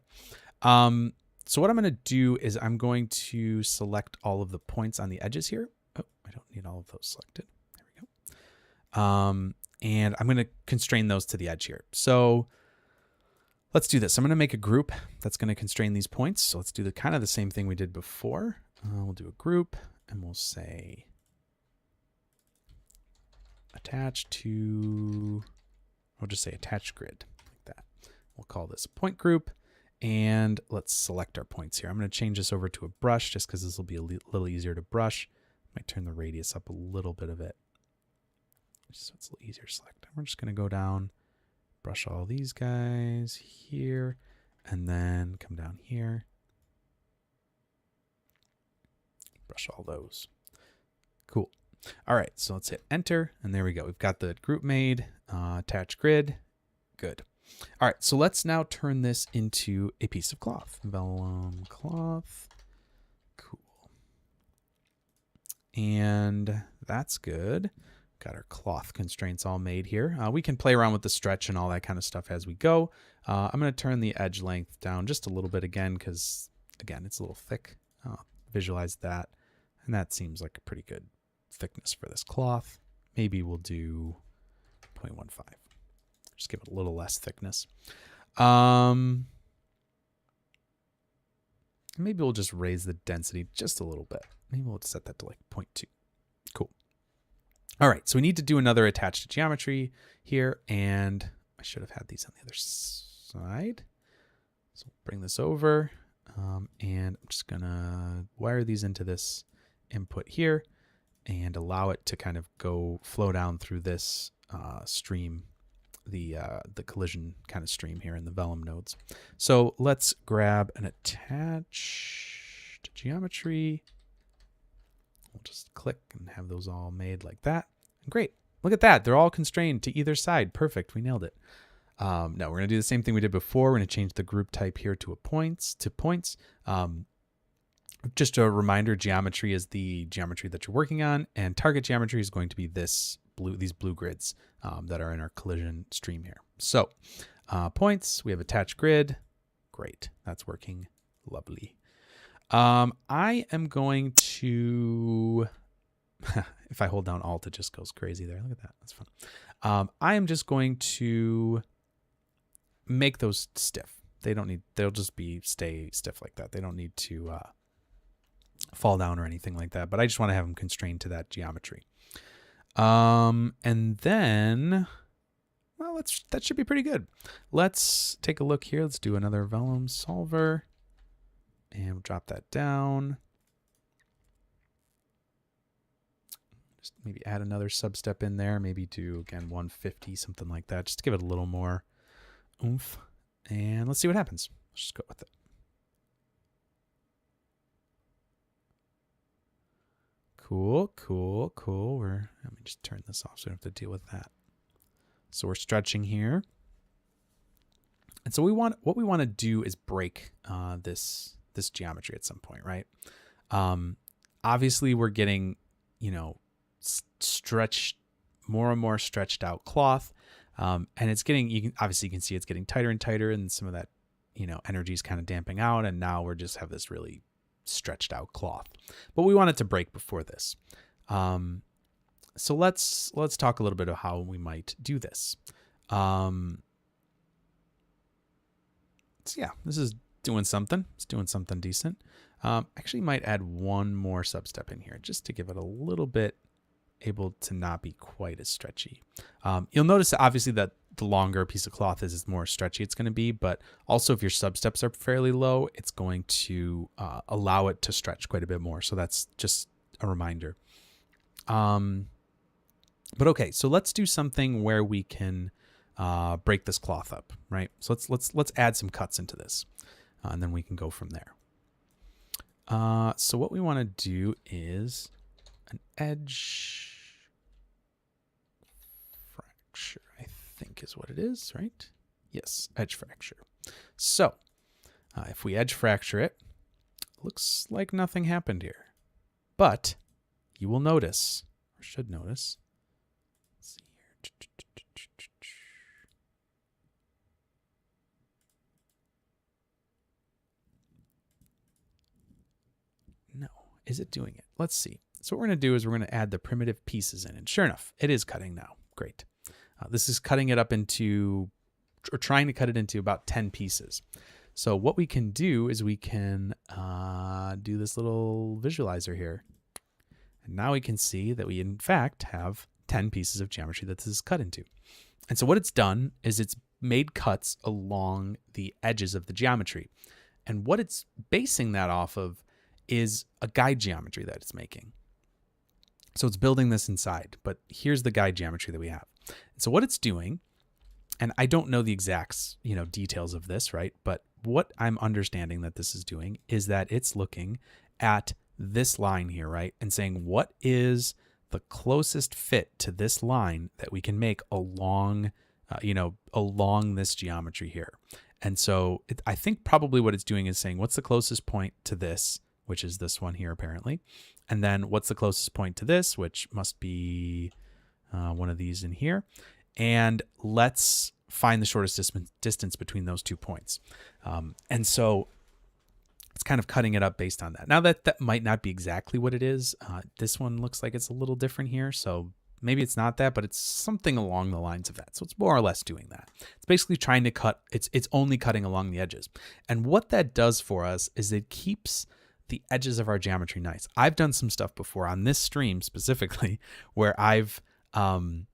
So what I'm going to do is I'm going to select all of the points on the edges here. Oh, I don't need all of those selected. There we go. And I'm going to constrain those to the edge here. So let's do this. I'm going to make a group that's going to constrain these points. So let's do the kind of the same thing we did before. We'll do a group, and we'll say attach to, I'll just say attach grid like that. We'll call this a point group. And let's select our points here. I'm going to change this over to a brush just because this will be a little easier to brush. Might turn the radius up a little bit of it, just so it's a little easier to select. We're just going to go down, brush all these guys here, and then come down here. Brush all those. Cool. All right, so let's hit enter, and there we go. We've got the group made, attach grid. Good. All right, so let's now turn this into a piece of cloth. Vellum cloth. Cool. And that's good. Got our cloth constraints all made here. We can play around with the stretch and all that kind of stuff as we go. I'm going to turn the edge length down just a little bit again because, again, it's a little thick. Visualize that. And that seems like a pretty good thickness for this cloth. Maybe we'll do 0.15. Just give it a little less thickness. Maybe we'll just raise the density just a little bit. Maybe we'll set that to like 0.2. Cool. All right, so we need to do another attached geometry here, and I should have had these on the other side. So we'll bring this over, and I'm just gonna wire these into this input here and allow it to kind of flow down through this stream, the collision kind of stream here in the Vellum nodes. So let's grab an attached geometry. We'll just click and have those all made like that. And great. Look at that. They're all constrained to either side. Perfect. We nailed it. Now we're going to do the same thing we did before. We're going to change the group type here to points. Just a reminder, geometry is the geometry that you're working on, and target geometry is going to be these blue grids that are in our collision stream here. So points, we have attached grid. Great. That's working lovely. I am going to, if I hold down Alt, it just goes crazy there. Look at that. That's fun. I am just going to make those stiff. They'll just stay stiff like that. They don't need to fall down or anything like that, but I just want to have them constrained to that geometry. And then, well, that should be pretty good. Let's take a look here. Let's do another Vellum solver. And we'll drop that down. Just maybe add another substep in there. Maybe do, again, 150, something like that. Just to give it a little more oomph. And let's see what happens. Let's just go with it. Cool, cool, cool. Let me just turn this off so we don't have to deal with that. So we're stretching here. And so what we want to do is break this geometry at some point, right? Obviously we're getting, stretched, more and more stretched out cloth. And it's getting, you can see it's getting tighter and tighter, and some of that, energy is kind of damping out. And now we're just have this really stretched out cloth, but we want it to break before this. So let's talk a little bit about how we might do this. So yeah, this is doing something. It's doing something decent. Actually might add one more substep in here just to give it a little bit able to not be quite as stretchy. You'll notice obviously that the longer a piece of cloth is, the more stretchy it's going to be, but also if your substeps are fairly low, it's going to allow it to stretch quite a bit more. So that's just a reminder. But okay, so let's do something where we can break this cloth up, right? So let's add some cuts into this, and then we can go from there. So what we want to do is an edge fracture, I think is what it is, right? Yes, edge fracture. So if we edge fracture it, looks like nothing happened here. But you will notice, or should notice, let's see here. No, is it doing it? Let's see. So what we're going to do is we're going to add the primitive pieces in. And sure enough, it is cutting now. Great. This is cutting it up into, or trying to cut it into about 10 pieces. So what we can do is we can do this little visualizer here. And now we can see that we in fact have 10 pieces of geometry that this is cut into. And so what it's done is it's made cuts along the edges of the geometry. And what it's basing that off of is a guide geometry that it's making. So it's building this inside, but here's the guide geometry that we have. So what it's doing, and I don't know the exact, details of this, right? But what I'm understanding that this is doing is that it's looking at this line here, right? And saying, what is the closest fit to this line that we can make along, along this geometry here. And so I think probably what it's doing is saying, what's the closest point to this, which is this one here apparently. And then what's the closest point to this, which must be one of these in here. And let's find the shortest distance between those 2 points. And so it's kind of cutting it up based on that. Now that might not be exactly what it is. This one looks like it's a little different here. So maybe it's not that, but it's something along the lines of that. So it's more or less doing that. It's basically trying to cut, it's only cutting along the edges. And what that does for us is it keeps the edges of our geometry nice. I've done some stuff before on this stream specifically where I've had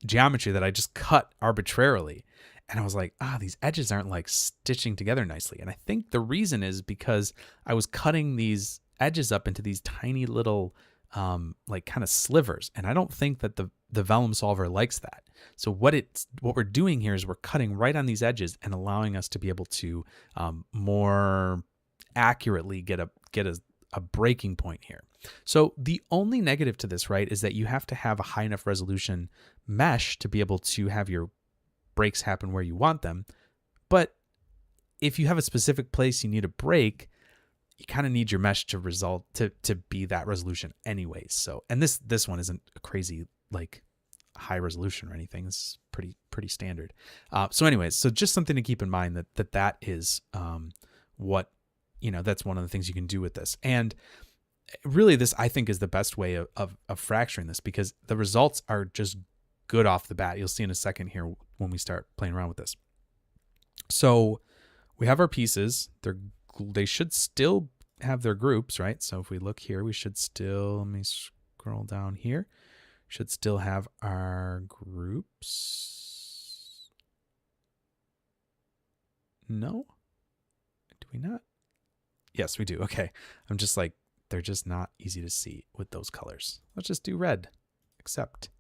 geometry that I just cut arbitrarily. And I was like, these edges aren't like stitching together nicely. And I think the reason is because I was cutting these edges up into these tiny little like kind of slivers. And I don't think that the Vellum solver likes that. So what we're doing here is we're cutting right on these edges and allowing us to be able to more accurately get a breaking point here. So the only negative to this, right, is that you have to have a high enough resolution mesh to be able to have your breaks happen where you want them. But if you have a specific place you need a break, you kind of need your mesh to be that resolution anyways. So, and this one isn't a crazy like high resolution or anything. It's pretty standard. So anyways, so just something to keep in mind that is what, that's one of the things you can do with this. And really this, I think, is the best way of fracturing this, because the results are just good off the bat. You'll see in a second here when we start playing around with this. So we have our pieces. They should still have their groups, right? So if we look here, we should still, let me scroll down here, should still have our groups. No? Do we not? Yes, we do. Okay. I'm just like, they're just not easy to see with those colors. Let's just do red, accept.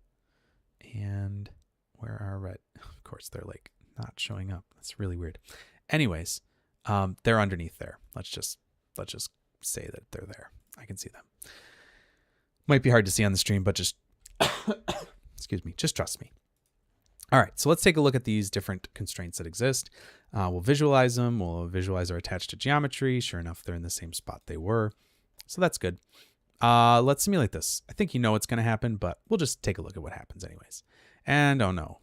And where are red? Of course, they're like not showing up. That's really weird. Anyways, they're underneath there. Let's just say that they're there. I can see them. Might be hard to see on the stream, but just excuse me, just trust me. All right, so let's take a look at these different constraints that exist. We'll visualize them. We'll visualize our attached to geometry. Sure enough, they're in the same spot they were. So that's good. Let's simulate this. I think you know what's going to happen, but we'll just take a look at what happens anyways. And oh no,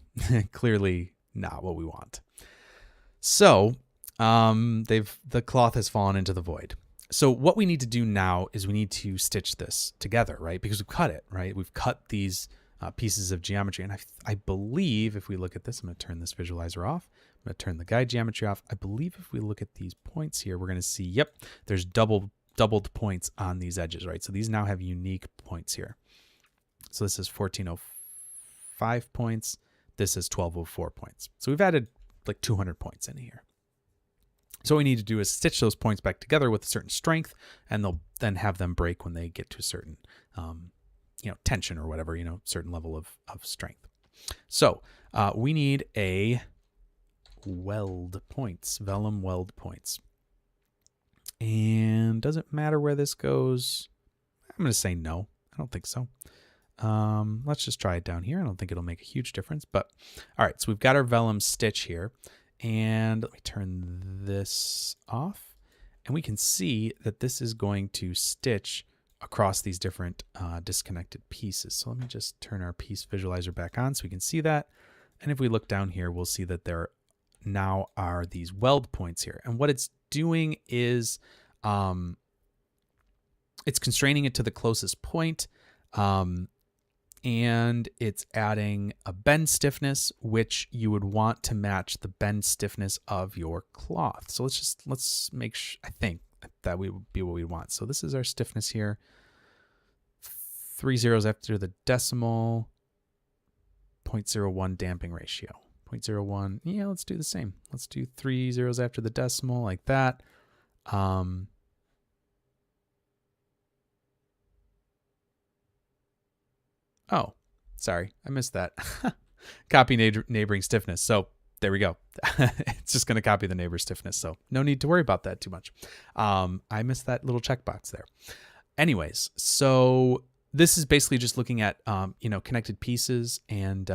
clearly not what we want. So the cloth has fallen into the void. So what we need to do now is we need to stitch this together, right? Because we've cut it, right? We've cut these pieces of geometry. And I believe if we look at this, I'm going to turn this visualizer off. I'm going to turn the guide geometry off. I believe if we look at these points here, we're going to see, yep, there's doubled points on these edges, right? So these now have unique points here. So this is 1405 points. This is 1204 points. So we've added like 200 points in here. So what we need to do is stitch those points back together with a certain strength, and they'll then have them break when they get to a certain, tension or whatever, certain level of strength. So we need a weld points, Vellum weld points. And does it matter where this goes? I'm going to say no. I don't think so. Let's just try it down here. I don't think it'll make a huge difference, but all right. So we've got our Vellum stitch here, and let me turn this off, and we can see that this is going to stitch across these different disconnected pieces. So let me just turn our piece visualizer back on so we can see that. And if we look down here, we'll see that there now are these weld points here. And what it's doing is it's constraining it to the closest point, and it's adding a bend stiffness, which you would want to match the bend stiffness of your cloth. So let's make sure, I think that would be what we want. So this is our stiffness here. 3 zeros after the decimal. 0.01 damping ratio. 0.01, yeah, let's do the same. Let's do 3 zeros after the decimal like that. Oh, sorry, I missed that. Copy neighboring stiffness. So there we go. It's just going to copy the neighbor stiffness. So no need to worry about that too much. I missed that little checkbox there. Anyways, so this is basically just looking at, connected pieces and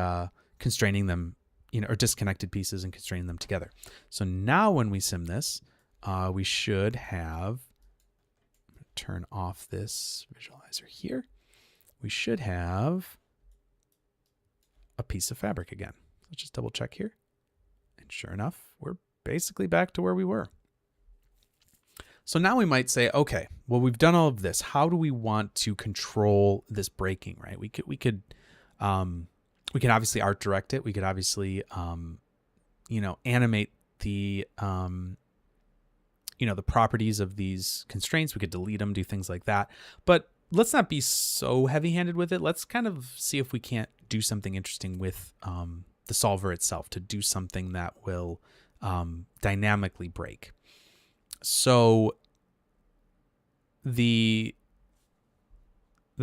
constraining them, or disconnected pieces and constraining them together. So now when we sim this, we should have, I'm going to turn off this visualizer here. We should have a piece of fabric again. Let's just double check here. And sure enough, we're basically back to where we were. So now we might say, okay, well, we've done all of this. How do we want to control this breaking, right? We could obviously art direct it. We could obviously, animate the, the properties of these constraints. We could delete them, do things like that. But let's not be so heavy-handed with it. Let's kind of see if we can't do something interesting with the solver itself to do something that will dynamically break. So the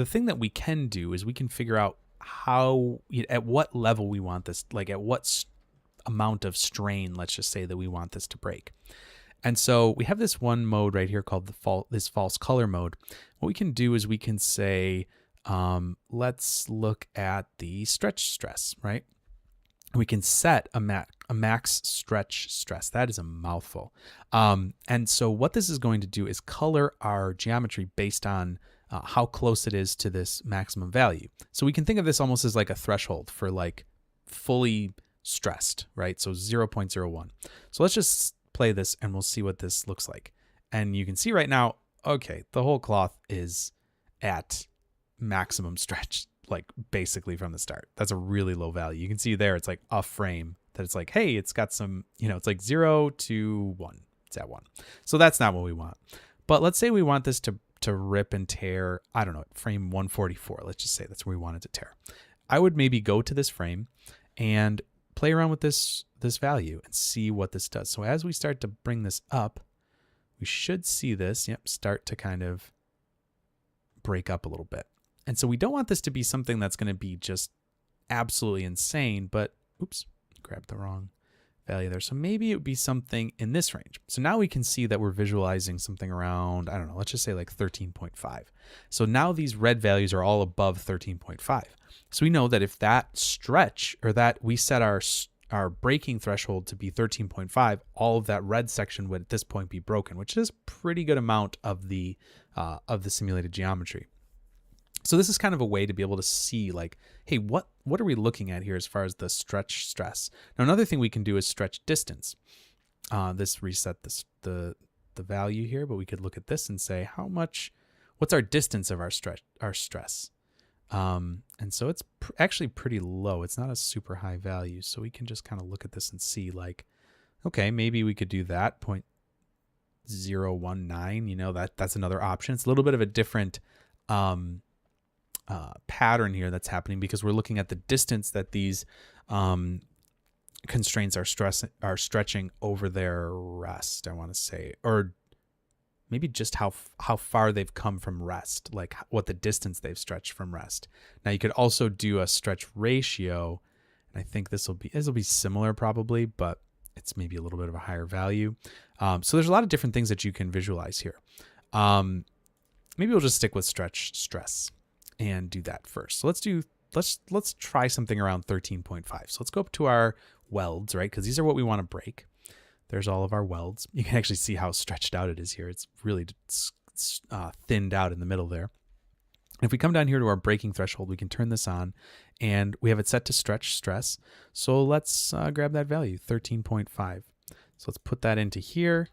thing that we can do is we can figure out how, at what level we want this, like at what amount of strain, let's just say, that we want this to break. And so we have this one mode right here called this false color mode. What we can do is we can say, let's look at the stretch stress, right? We can set a max stretch stress. That is a mouthful. And so what this is going to do is color our geometry based on how close it is to this maximum value. So we can think of this almost as like a threshold for like fully stressed, right? So 0.01. So let's just play this and we'll see what this looks like. And you can see right now, okay, the whole cloth is at maximum stretch, like basically from the start. That's a really low value. You can see there, it's like a frame that it's like, hey, it's got some, it's like 0 to 1. It's at 1. So that's not what we want. But let's say we want this to rip and tear, I don't know, frame 144. Let's just say that's where we want it to tear. I would maybe go to this frame and play around with this value and see what this does. So as we start to bring this up, we should see this, start to kind of break up a little bit. And so we don't want this to be something that's going to be just absolutely insane, but oops, grabbed the wrong value there. So maybe it would be something in this range. So now we can see that we're visualizing something around, I don't know, let's just say like 13.5. So now these red values are all above 13.5. So we know that if that stretch, or that we set our breaking threshold to be 13.5, all of that red section would at this point be broken, which is a pretty good amount of the simulated geometry. So this is kind of a way to be able to see like, hey, what are we looking at here as far as the stretch stress? Now, another thing we can do is stretch distance. This reset the value here, but we could look at this and say what's our distance of our stress? And so it's actually pretty low. It's not a super high value. So we can just kind of look at this and see like, okay, maybe we could do that 0.019, that's another option. It's a little bit of a different, pattern here that's happening because we're looking at the distance that these constraints are stretching over their rest, I want to say, or maybe just how far they've come from rest, like what the distance they've stretched from rest. Now you could also do a stretch ratio, and I think this will be similar probably, but it's maybe a little bit of a higher value. So there's a lot of different things that you can visualize here. Maybe we'll just stick with stretch stress and do that first. So let's try something around 13.5. So let's go up to our welds, right? Because these are what we want to break. There's all of our welds. You can actually see how stretched out it is here. It's really thinned out in the middle there. If we come down here to our breaking threshold, we can turn this on and we have it set to stretch stress. So let's grab that value, 13.5. So let's put that into here.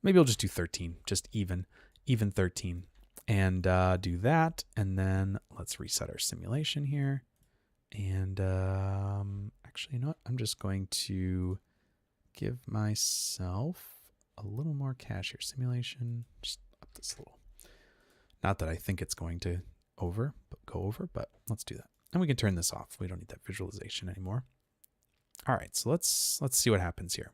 Maybe we'll just do 13, just even 13. And do that, and then let's reset our simulation here. And actually, you know what? I'm just going to give myself a little more cache here. Simulation, just up this little. Not that I think it's going to go over, but let's do that. And we can turn this off. We don't need that visualization anymore. All right, so let's see what happens here.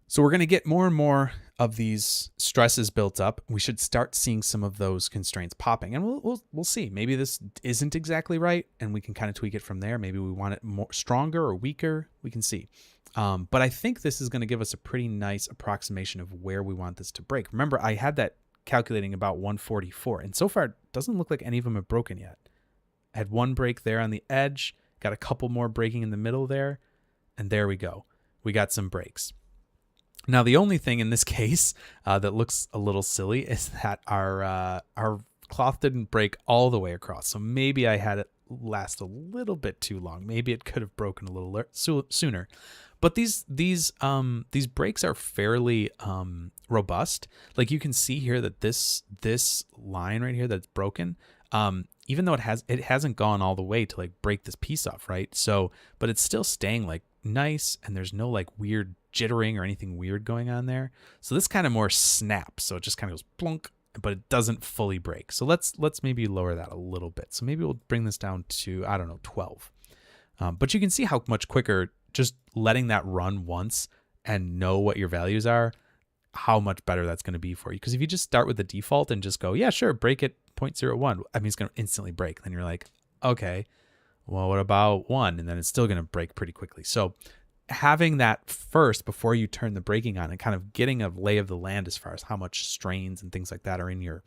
So we're going to get more and more of these stresses built up. We should start seeing some of those constraints popping, and we'll see. Maybe this isn't exactly right, and we can kind of tweak it from there. Maybe we want it more stronger or weaker. We can see. But I think this is going to give us a pretty nice approximation of where we want this to break. Remember, I had that calculating about 144, and so far it doesn't look like any of them have broken yet. I had one break there on the edge, got a couple more breaking in the middle there, and there we go. We got some breaks. Now, the only thing in this case that looks a little silly is that our cloth didn't break all the way across. So maybe I had it last a little bit too long. Maybe it could have broken a little sooner. But these breaks are fairly robust. Like you can see here that this line right here that's broken, even though it hasn't gone all the way to like break this piece off, right? So, but it's still staying like nice, and there's no like weird jittering or anything weird going on there. So this kind of more snaps. So it just kind of goes plunk, but it doesn't fully break. So let's maybe lower that a little bit. So maybe we'll bring this down to, I don't know, 12. But you can see how much quicker just letting that run once and know what your values are, how much better that's going to be for you. Because if you just start with the default and just go, yeah, sure, break it 0.01, I mean, it's going to instantly break. Then you're like, okay, well, what about 1? And then it's still going to break pretty quickly. So having that first before you turn the braking on and kind of getting a lay of the land as far as how much strains and things like that are in your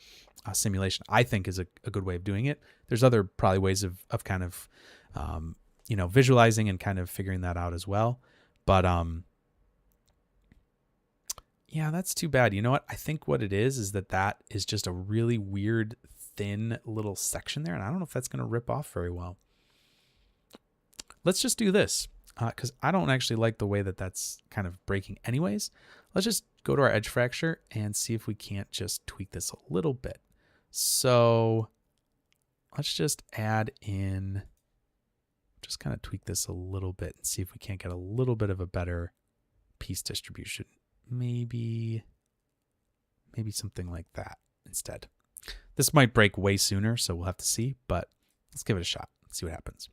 simulation, I think is a good way of doing it. There's other probably ways of kind of, visualizing and kind of figuring that out as well. But yeah, that's too bad. You know what? I think what it is that is just a really weird, thin little section there. And I don't know if that's going to rip off very well. Let's just do this. Because I don't actually like the way that that's kind of breaking anyways. Let's just go to our edge fracture and see if we can't just tweak this a little bit. So let's just add in, just kind of tweak this a little bit and see if we can't get a little bit of a better piece distribution. Maybe something like that instead. This might break way sooner, so we'll have to see, but let's give it a shot. Let's see what happens.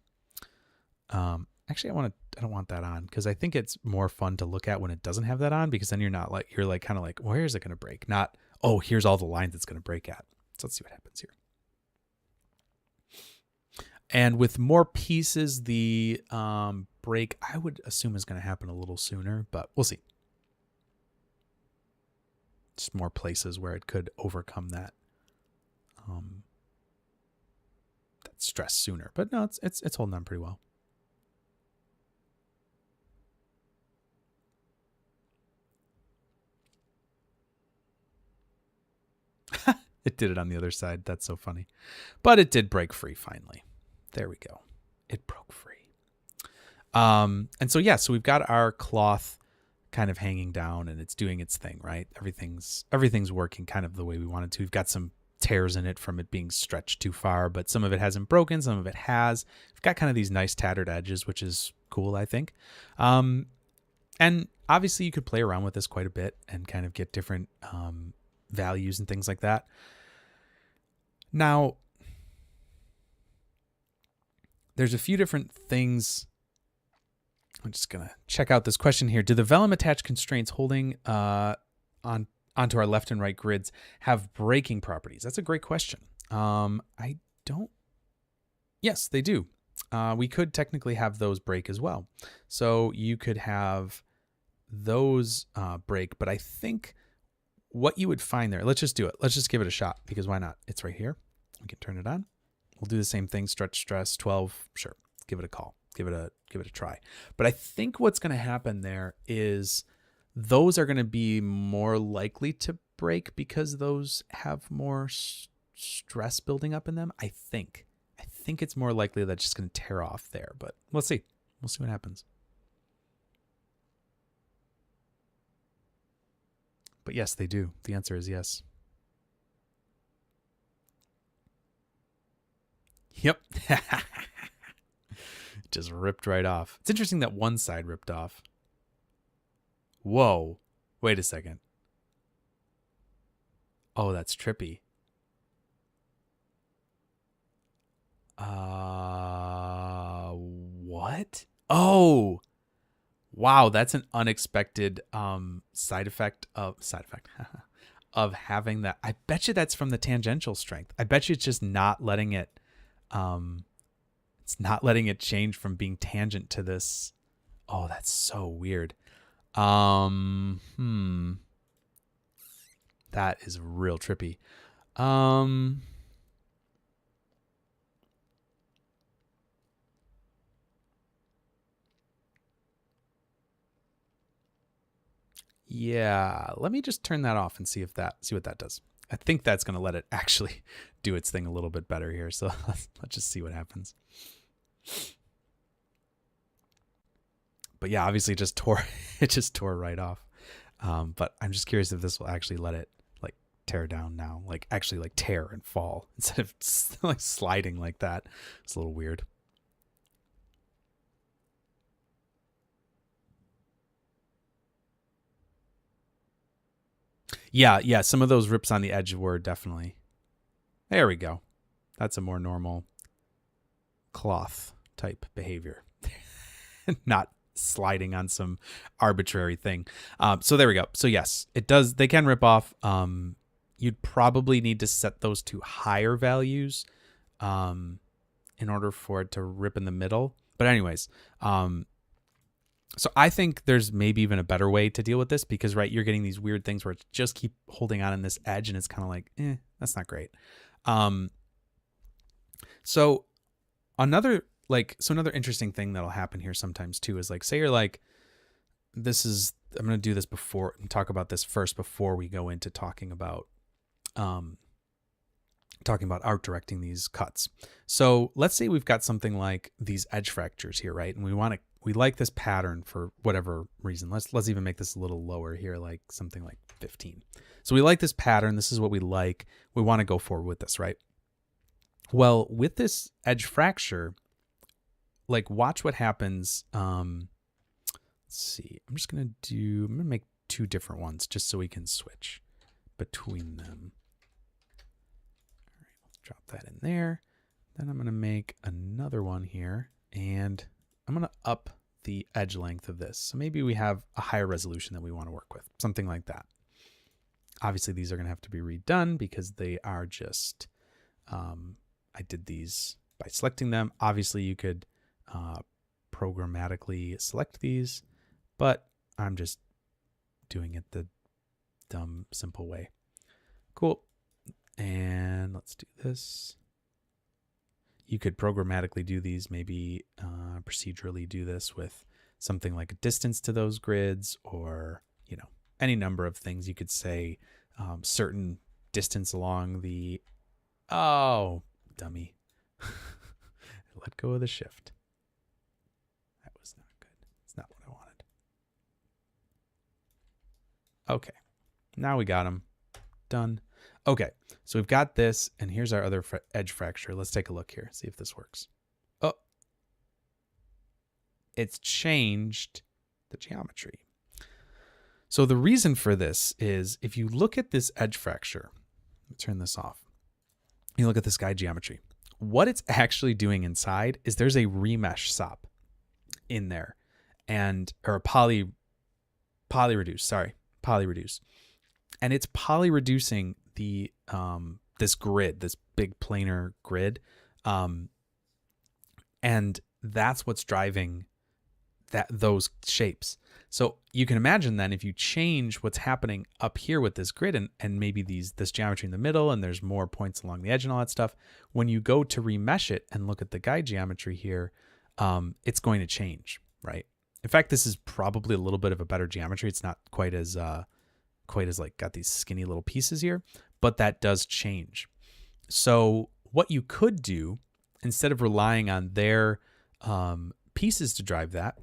Actually, I don't want that on because I think it's more fun to look at when it doesn't have that on, because then you're kind of like, where is it going to break? Not, oh, here's all the lines it's going to break at. So let's see what happens here. And with more pieces, the break, I would assume, is going to happen a little sooner, but we'll see. Just more places where it could overcome that stress sooner. But no, it's holding on pretty well. It did it on the other side. That's so funny. But it did break free finally. There we go. It broke free. And so, yeah, so we've got our cloth kind of hanging down and it's doing its thing, right? Everything's working kind of the way we wanted to. We've got some tears in it from it being stretched too far, but some of it hasn't broken. Some of it has. We've got kind of these nice tattered edges, which is cool, I think. And obviously you could play around with this quite a bit and kind of get different values and things like that. Now, there's a few different things. I'm just going to check out this question here. Do the Vellum attached constraints holding onto our left and right grids have breaking properties? That's a great question. I don't. Yes, they do. We could technically have those break as well. So you could have those break, but I think what you would find there, let's just do it. Let's just give it a shot, because why not? It's right here. We can turn it on. We'll do the same thing. Stretch, stress, 12. Sure. Give it a call. Give it a try. But I think what's going to happen there is those are going to be more likely to break because those have more stress building up in them. I think it's more likely that it's just going to tear off there, but we'll see. We'll see what happens. But yes, they do. The answer is yes. Yep. Just ripped right off. It's interesting that one side ripped off. Whoa. Wait a second. Oh, that's trippy. Wow, that's an unexpected side effect of having that. I bet you that's from the tangential strength. I bet you it's just not letting it it's not letting it change from being tangent to this. Oh, that's so weird. That is real trippy. Yeah, let me just turn that off and see what that does. I think that's going to let it actually do its thing a little bit better here. So let's just see what happens. But yeah, obviously it just tore right off. But I'm just curious if this will actually let it like tear down now, like actually like tear and fall instead of like sliding like that. It's a little weird. Yeah, some of those rips on the edge were definitely. There we go. That's a more normal cloth type behavior. Not sliding on some arbitrary thing. So there we go. So yes, it does. They can rip off. You'd probably need to set those to higher values in order for it to rip in the middle. But anyways, so I think there's maybe even a better way to deal with this because, right, you're getting these weird things where it just keep holding on in this edge and it's kind of like, that's not great. So another interesting thing that'll happen here sometimes too is like, say you're like, I'm going to do this before and talk about this first before we go into talking about art directing these cuts. So let's say we've got something like these edge fractures here, right? And we like this pattern for whatever reason. Let's even make this a little lower here, like something like 15. So we like this pattern. This is what we like. We want to go forward with this, right? Well, with this edge fracture, like watch what happens. Let's see. I'm going to make two different ones just so we can switch between them. All right, let's drop that in there. Then I'm going to make another one here and I'm going to up the edge length of this. So maybe we have a higher resolution that we want to work with, something like that. Obviously, these are going to have to be redone because they are just, I did these by selecting them. Obviously, you could programmatically select these, but I'm just doing it the dumb, simple way. Cool. And let's do this. You could programmatically do these, maybe procedurally do this with something like a distance to those grids or, any number of things. You could say certain distance along the, oh, dummy. Let go of the shift. That was not good. It's not what I wanted. Okay. Now we got them. Done. Okay. So we've got this, and here's our other edge fracture. Let's take a look here, see if this works. Oh, it's changed the geometry. So the reason for this is if you look at this edge fracture, let me turn this off. You look at this guide geometry. What it's actually doing inside is there's a remesh SOP in there, or a poly reduce, and it's poly reducing the this grid, this big planar grid, and that's what's driving those shapes. So you can imagine then if you change what's happening up here with this grid and maybe this geometry in the middle and there's more points along the edge and all that stuff, when you go to remesh it and look at the guide geometry here, it's going to change, right? In fact, this is probably a little bit of a better geometry. It's not quite as like got these skinny little pieces here, but that does change. So what you could do, instead of relying on their pieces to drive that,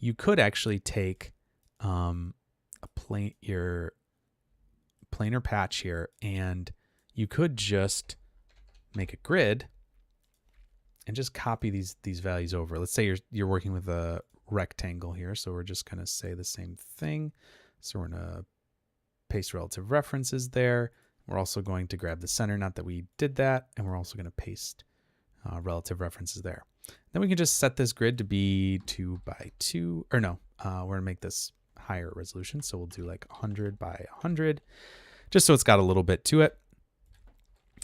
you could actually take your planar patch here, and you could just make a grid and just copy these values over. Let's say you're working with a rectangle here, so we're just going to say the same thing. So we're going to paste relative references there. We're also going to grab the center, not that we did that, and we're also going to paste relative references there. Then we can just set this grid to be 2 by 2, or no, we're going to make this higher resolution. So we'll do like 100 by 100, just so it's got a little bit to it.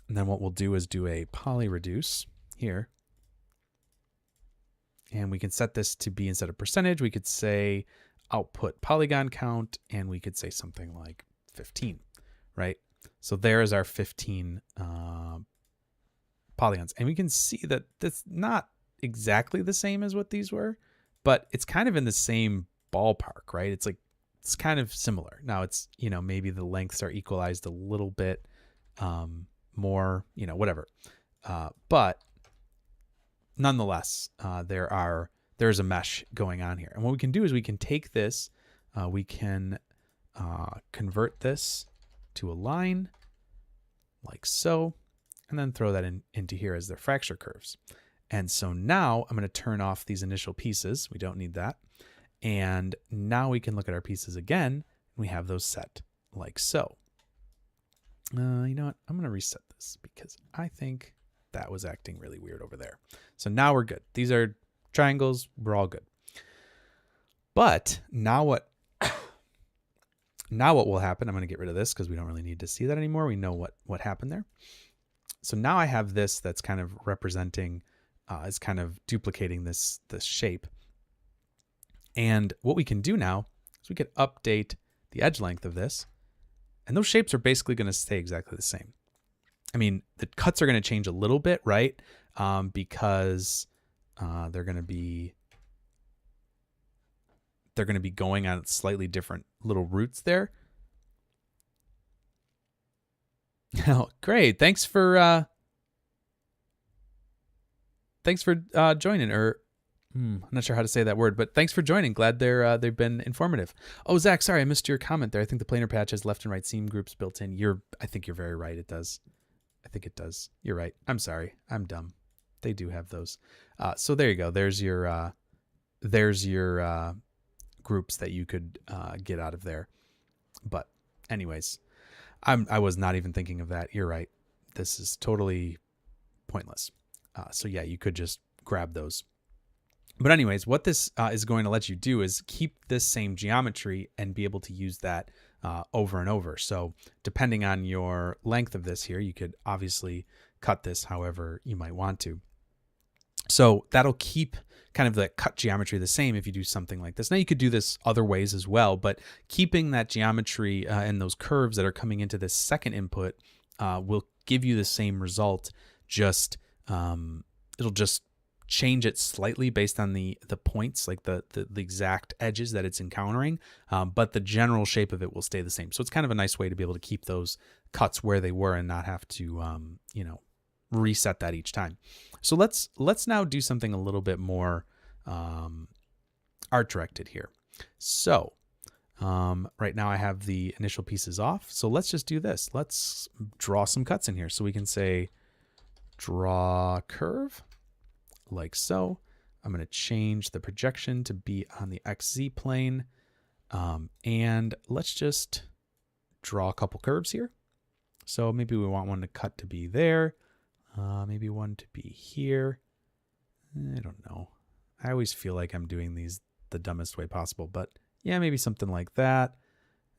And then what we'll do is do a poly reduce here. And we can set this to be, instead of percentage, we could say output polygon count, and we could say something like 15, right? So there is our 15 polygons. And we can see that that's not exactly the same as what these were, but it's kind of in the same ballpark, right? It's like, it's kind of similar. Now it's, you know, maybe the lengths are equalized a little bit more, you know, whatever. But nonetheless, there's a mesh going on here. And what we can do is we can take this, we can convert this to a line like so, and then throw that into here as their fracture curves. And so now I'm going to turn off these initial pieces. We don't need that. And now we can look at our pieces again, and we have those set like so. You know what? I'm going to reset this because I think that was acting really weird over there. So now we're good. These are triangles. We're all good. But now what will happen, I'm going to get rid of this because we don't really need to see that anymore. We know what happened there. So now I have this that's kind of representing, is kind of duplicating this shape. And what we can do now is we could update the edge length of this. And those shapes are basically going to stay exactly the same. I mean, the cuts are going to change a little bit, right? Because they're going to be going on slightly different little routes there. Oh, great! Thanks for joining. Or I'm not sure how to say that word, but thanks for joining. Glad they've been informative. Oh, Zach, sorry, I missed your comment there. I think the planar patch has left and right seam groups built in. I think you're very right. It does. I think it does. You're right. I'm sorry. I'm dumb. They do have those. So there you go. There's your groups that you could get out of there. But anyways, I was not even thinking of that. You're right. This is totally pointless. So yeah, you could just grab those. But anyways, what this is going to let you do is keep this same geometry and be able to use that over and over. So depending on your length of this here, you could obviously cut this however you might want to. So that'll keep kind of the cut geometry the same if you do something like this. Now you could do this other ways as well, but keeping that geometry and those curves that are coming into this second input will give you the same result. Just it'll just change it slightly based on the points, like the exact edges that it's encountering, but the general shape of it will stay the same. So it's kind of a nice way to be able to keep those cuts where they were and not have to reset that each time. So let's now do something a little bit more art directed here. So right now I have the initial pieces off. So let's just do this. Let's draw some cuts in here. So we can say draw curve like so. I'm going to change the projection to be on the XZ plane. And let's just draw a couple curves here. So maybe we want one to cut to be there. Maybe one to be here. I don't know. I always feel like I'm doing these the dumbest way possible, but yeah, maybe something like that.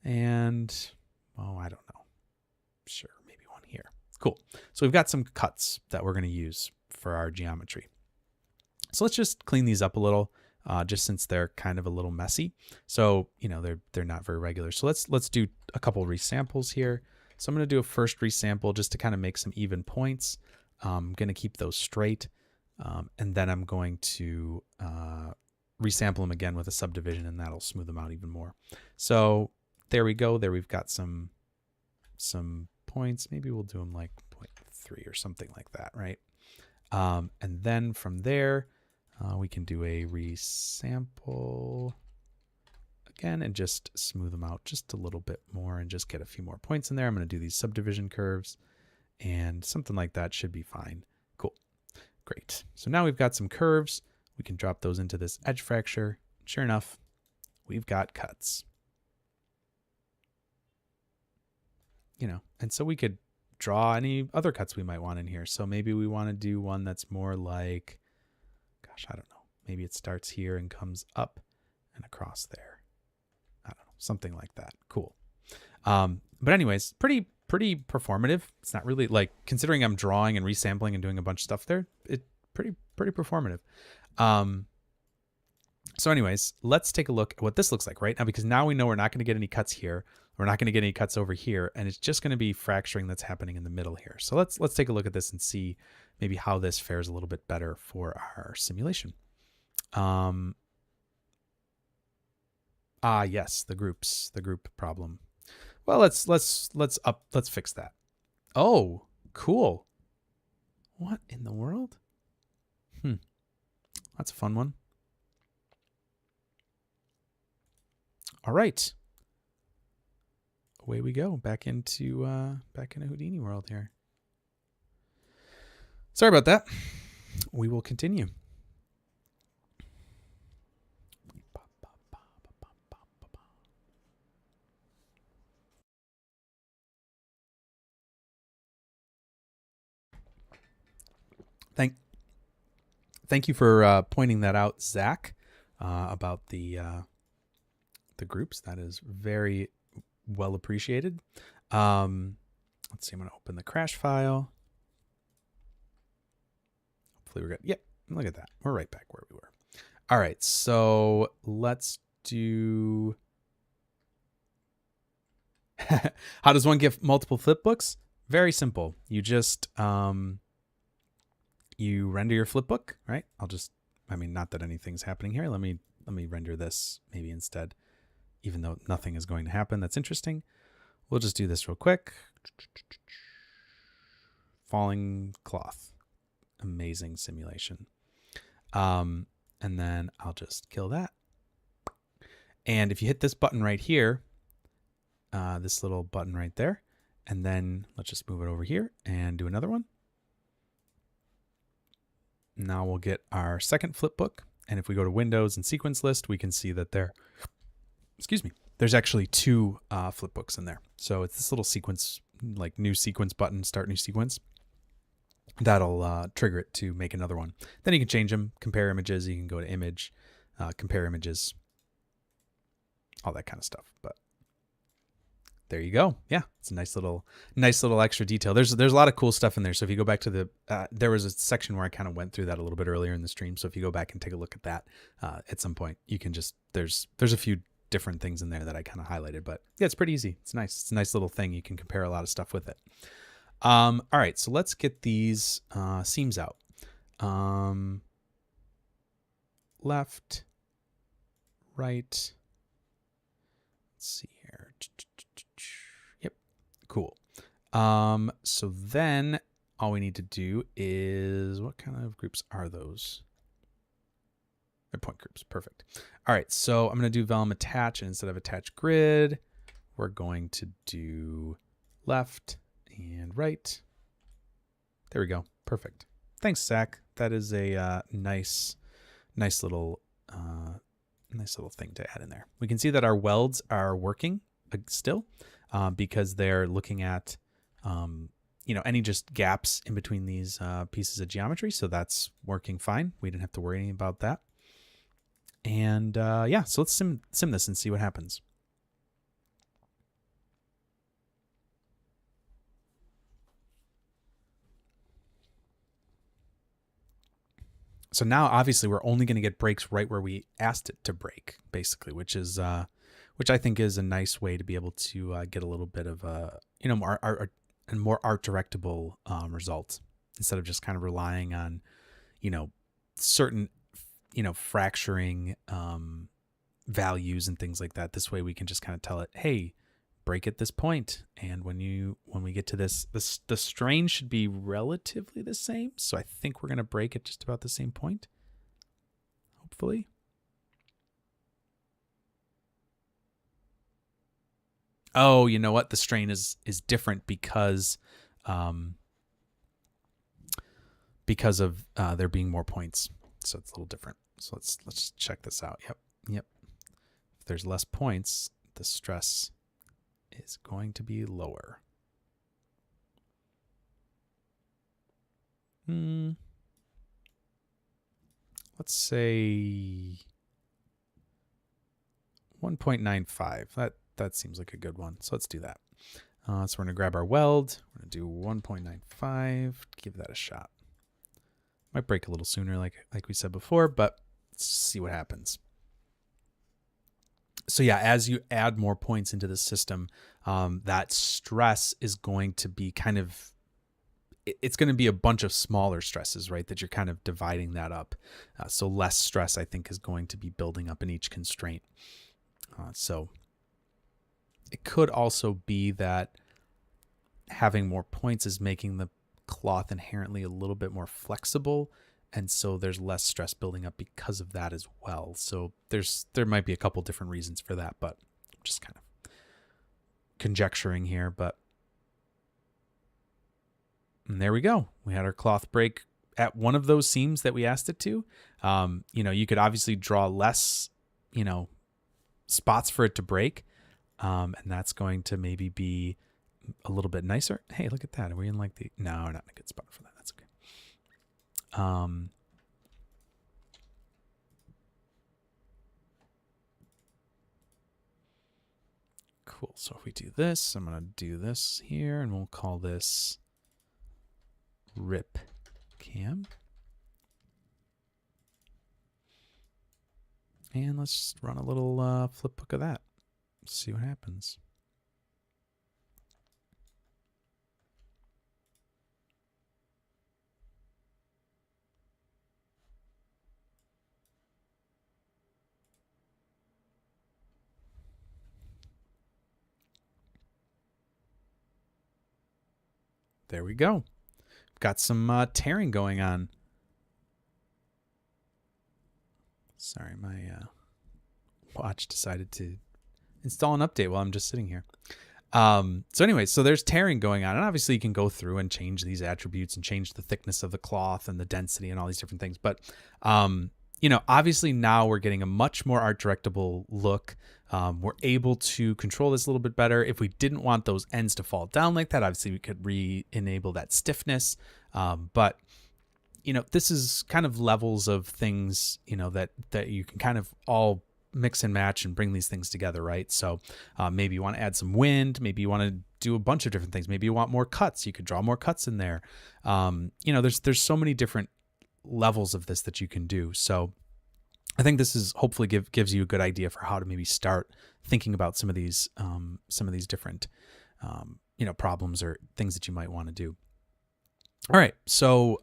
And, oh, I don't know. Sure, maybe one here. Cool. So we've got some cuts that we're going to use for our geometry. So let's just clean these up a little, just since they're kind of a little messy. So, they're not very regular. So let's do a couple resamples here. So I'm going to do a first resample just to kind of make some even points. I'm going to keep those straight. And then I'm going to resample them again with a subdivision, and that'll smooth them out even more. So there we go. There we've got some points. Maybe we'll do them like 0.3 or something like that, right? And then from there, we can do a resample again and just smooth them out just a little bit more and just get a few more points in there. I'm going to do these subdivision curves, and something like that should be fine. Cool. Great. So now we've got some curves. We can drop those into this edge fracture. Sure enough, we've got cuts. And so we could draw any other cuts we might want in here. So maybe we want to do one that's more like, gosh, I don't know. Maybe it starts here and comes up and across there. I don't know, something like that. Cool. But anyways, pretty performative. It's not really like, considering I'm drawing and resampling and doing a bunch of stuff there, it pretty performative. So anyways, let's take a look at what this looks like right now, because now we know we're not going to get any cuts here. We're not going to get any cuts over here, and it's just going to be fracturing that's happening in the middle here. So let's take a look at this and see maybe how this fares a little bit better for our simulation. Yes, the group problem. Well, let's fix that. Oh, cool. What in the world? That's a fun one. All right. Away we go, back into Houdini world here. Sorry about that. We will continue. Thank you for pointing that out, Zach, about the groups. That is very well appreciated. Let's see, I'm going to open the crash file. Hopefully we're good. Yep, look at that. We're right back where we were. All right, so let's do... How does one get multiple flipbooks? Very simple. You just... you render your flipbook, right? Not that anything's happening here. Let me render this maybe instead, even though nothing is going to happen. That's interesting. We'll just do this real quick. Falling cloth. Amazing simulation. And then I'll just kill that. And if you hit this button right here, this little button right there, and then let's just move it over here and do another one. Now we'll get our second flipbook. And if we go to Windows and Sequence List, we can see that there's actually two flipbooks in there. So it's this little sequence, like new sequence button, start new sequence. That'll trigger it to make another one. Then you can change them, compare images. You can go to image, compare images, all that kind of stuff. But there you go. Yeah, it's a nice little extra detail. There's a lot of cool stuff in there. So if you go back to the, there was a section where I kind of went through that a little bit earlier in the stream. So if you go back and take a look at that at some point, you can just, there's a few different things in there that I kind of highlighted, but yeah, it's pretty easy. It's nice. It's a nice little thing. You can compare a lot of stuff with it. All right, so let's get these seams out. Left, right. Let's see here. Yep, cool. So then all we need to do is, what kind of groups are those? They're point groups. Perfect. All right, so I'm going to do Vellum attach, and instead of attach grid, we're going to do left and right. There we go. Perfect. Thanks, Zach. That is a nice little thing to add in there. We can see that our welds are working still because they're looking at any just gaps in between these pieces of geometry. So that's working fine. We didn't have to worry about that. And yeah, so let's sim this and see what happens. So now, obviously, we're only going to get breaks right where we asked it to break, basically, which I think is a nice way to be able to get a little bit of a more art directable result instead of just kind of relying on certain fracturing values and things like that. This way, we can just kind of tell it, hey, break at this point, and when we get to the strain should be relatively the same. So I think we're going to break at just about the same point, hopefully. Oh, you know what? The strain is different because of there being more points. So it's a little different. So let's check this out. Yep. If there's less points, the stress is going to be lower. Let's say 1.95. That seems like a good one. So let's do that. So we're going to grab our weld. We're going to do 1.95. Give that a shot. Might break a little sooner, like we said before, but let's see what happens. So yeah, as you add more points into the system, that stress is going to be kind of, it's going to be a bunch of smaller stresses, right? That you're kind of dividing that up. So less stress, I think, is going to be building up in each constraint. So it could also be that having more points is making the cloth inherently a little bit more flexible, and so there's less stress building up because of that as well. So there might be a couple different reasons for that, but I'm just kind of conjecturing here. And there we go. We had our cloth break at one of those seams that we asked it to. You could obviously draw less, spots for it to break. And that's going to maybe be a little bit nicer. Hey, look at that. Are we in no, we're not in a good spot for that. That's okay. Cool. So if we do this, I'm going to do this here, and we'll call this rip cam. And let's just run a little flip book of that. See what happens. There we go. Got some tearing going on. Sorry, my watch decided to install an update while I'm just sitting here. So anyway, so there's tearing going on, and obviously you can go through and change these attributes and change the thickness of the cloth and the density and all these different things. But, obviously now we're getting a much more art directable look. We're able to control this a little bit better. If we didn't want those ends to fall down like that, obviously we could re-enable that stiffness. But this is kind of levels of things, that you can kind of all mix and match and bring these things together, right? So maybe you want to add some wind, maybe you want to do a bunch of different things. Maybe you want more cuts. You could draw more cuts in there. There's so many different levels of this that you can do. So I think this is hopefully gives you a good idea for how to maybe start thinking about some of these different problems or things that you might want to do. All right. So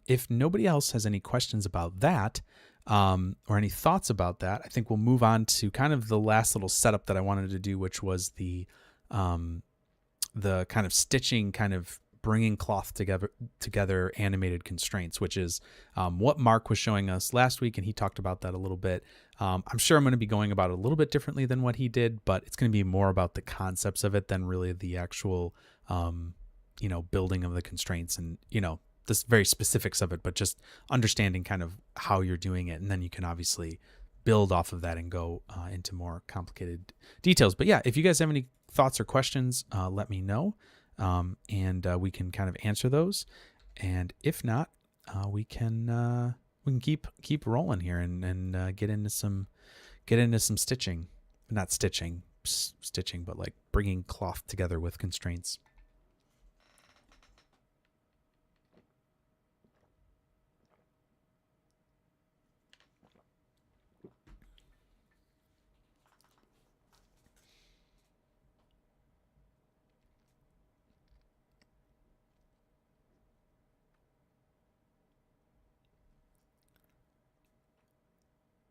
if nobody else has any questions about that, or any thoughts about that, I think we'll move on to kind of the last little setup that I wanted to do, which was the kind of stitching, kind of bringing cloth together animated constraints, which is what Mark was showing us last week, and he talked about that a little bit. I'm sure I'm going to be going about it a little bit differently than what he did, but it's going to be more about the concepts of it than really the actual building of the constraints and the very specifics of it, but just understanding kind of how you're doing it. And then you can obviously build off of that and go into more complicated details. But yeah, if you guys have any thoughts or questions, let me know. And we can kind of answer those. And if not, we can keep rolling here and get into some stitching, not stitching, but like bringing cloth together with constraints.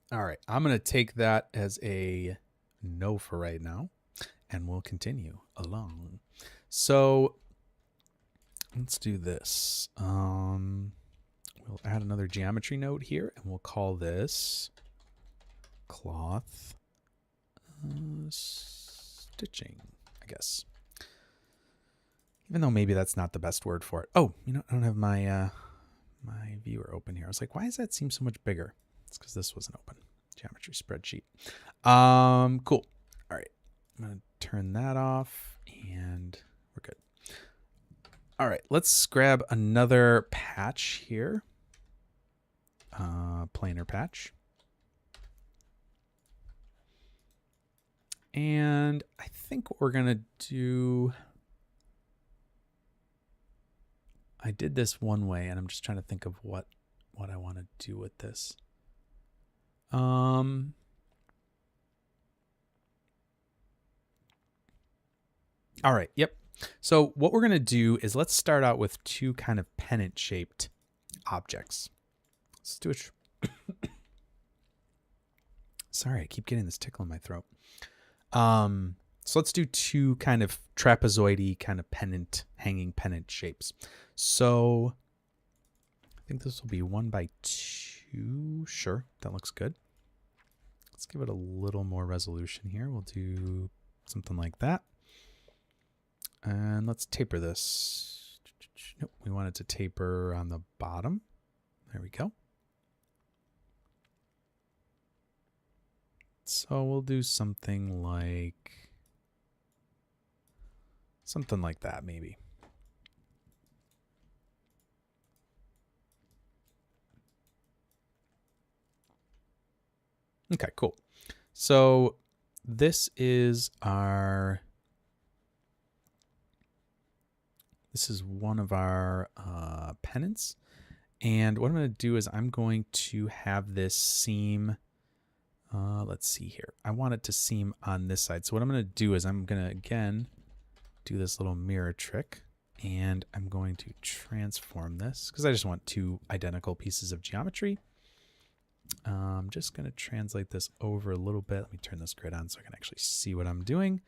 All right, I'm going to take that as a no for right now, and we'll continue along. So let's do this. We'll add another geometry node here, and we'll call this cloth stitching, I guess. Even though maybe that's not the best word for it. Oh, I don't have my my viewer open here. I was like, why does that seem so much bigger? It's because this wasn't open. Geometry spreadsheet. Cool. All right. I'm going to turn that off and we're good. All right. Let's grab another patch here. Planar patch. And I think what we're going to do, I did this one way and I'm just trying to think of what I want to do with this. All right. Yep. So what we're going to do is let's start out with two kind of pennant shaped objects. Let's do it. Sorry, I keep getting this tickle in my throat. So let's do two kind of trapezoidy kind of pennant, hanging pennant shapes. So I think this will be 1 by 2. Sure, that looks good. Let's give it a little more resolution here. We'll do something like that. And let's taper this. Nope, we want it to taper on the bottom. There we go. So we'll do something like that maybe. Okay, cool. So this is one of our pennants. And what I'm going to do is I'm going to have this seam. Let's see here. I want it to seam on this side. So what I'm going to do is I'm going to, again, do this little mirror trick. And I'm going to transform this because I just want two identical pieces of geometry. I'm just going to translate this over a little bit. Let me turn this grid on so I can actually see what I'm doing.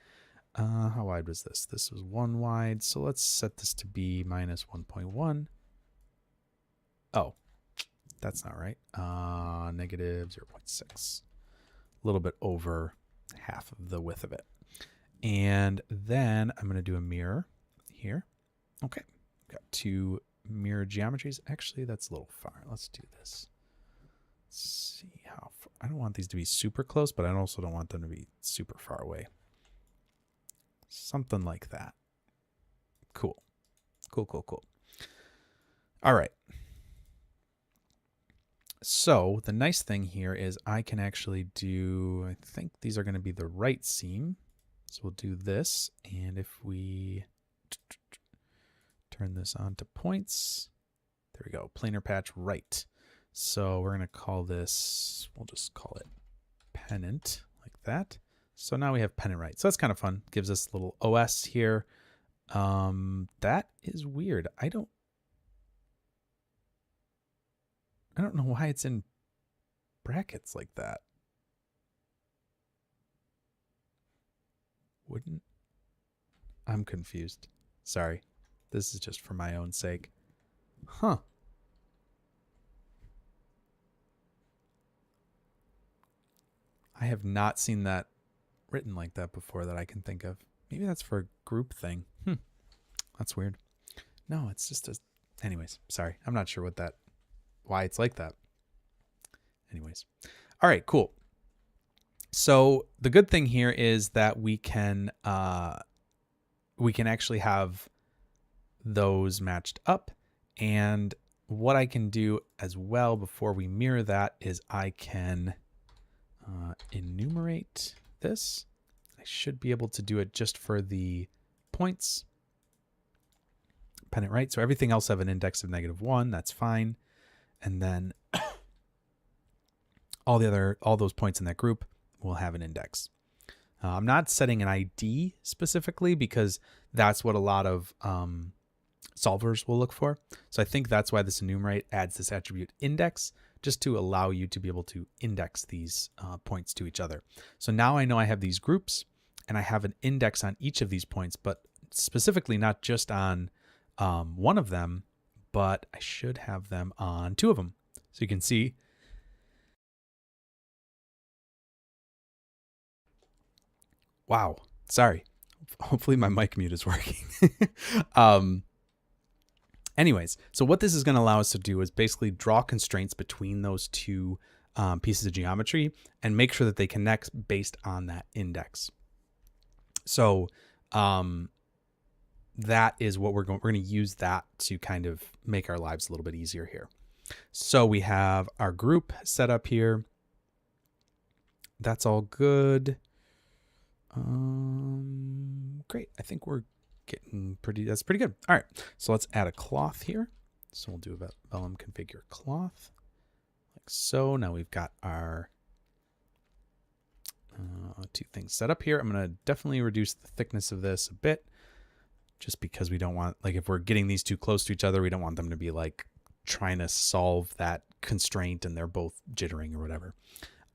How wide was this? This was 1 wide. So let's set this to be minus 1.1. Oh, that's not right. Negative 0.6. A little bit over half of the width of it. And then I'm going to do a mirror here. Okay. Got two mirror geometries. Actually, that's a little far. Let's do this. Let's see how far. I don't want these to be super close, but I also don't want them to be super far away. Something like that. Cool. Cool, cool, cool. All right. So the nice thing here is I can actually do, I think these are going to be the right seam. So we'll do this. And if we turn this on to points, there we go, planar patch right. So we're going to call this, we'll just call it pennant like that. So now we have pennant right. So that's kind of fun. Gives us a little OS here. That is weird. I don't know why it's in brackets like that. I'm confused. Sorry. This is just for my own sake. Huh. I have not seen that written like that before that I can think of. Maybe that's for a group thing. That's weird. No, it's just anyways, sorry. I'm not sure why it's like that. Anyways. All right, cool. So the good thing here is that we can actually have those matched up. And what I can do as well before we mirror that is I can enumerate this. I should be able to do it just for the points. Pennant right. So everything else have an index of -1. That's fine. And then all those points in that group will have an index. I'm not setting an ID specifically because that's what a lot of solvers will look for. So I think that's why this enumerate adds this attribute index, just to allow you to be able to index these points to each other. So now I know I have these groups and I have an index on each of these points, but specifically not just on one of them, but I should have them on 2 of them. So you can see. Wow. Sorry. Hopefully my mic mute is working. Anyways, so what this is going to allow us to do is basically draw constraints between those 2 pieces of geometry and make sure that they connect based on that index. So that is what we're going to use that to kind of make our lives a little bit easier here. So we have our group set up here. That's all good. Great. I think we're getting that's pretty good. All right. So let's add a cloth here. So we'll do a Vellum configure cloth like so. Now we've got our two things set up here. I'm going to definitely reduce the thickness of this a bit just because we don't want, like, if we're getting these too close to each other, we don't want them to be like trying to solve that constraint and they're both jittering or whatever.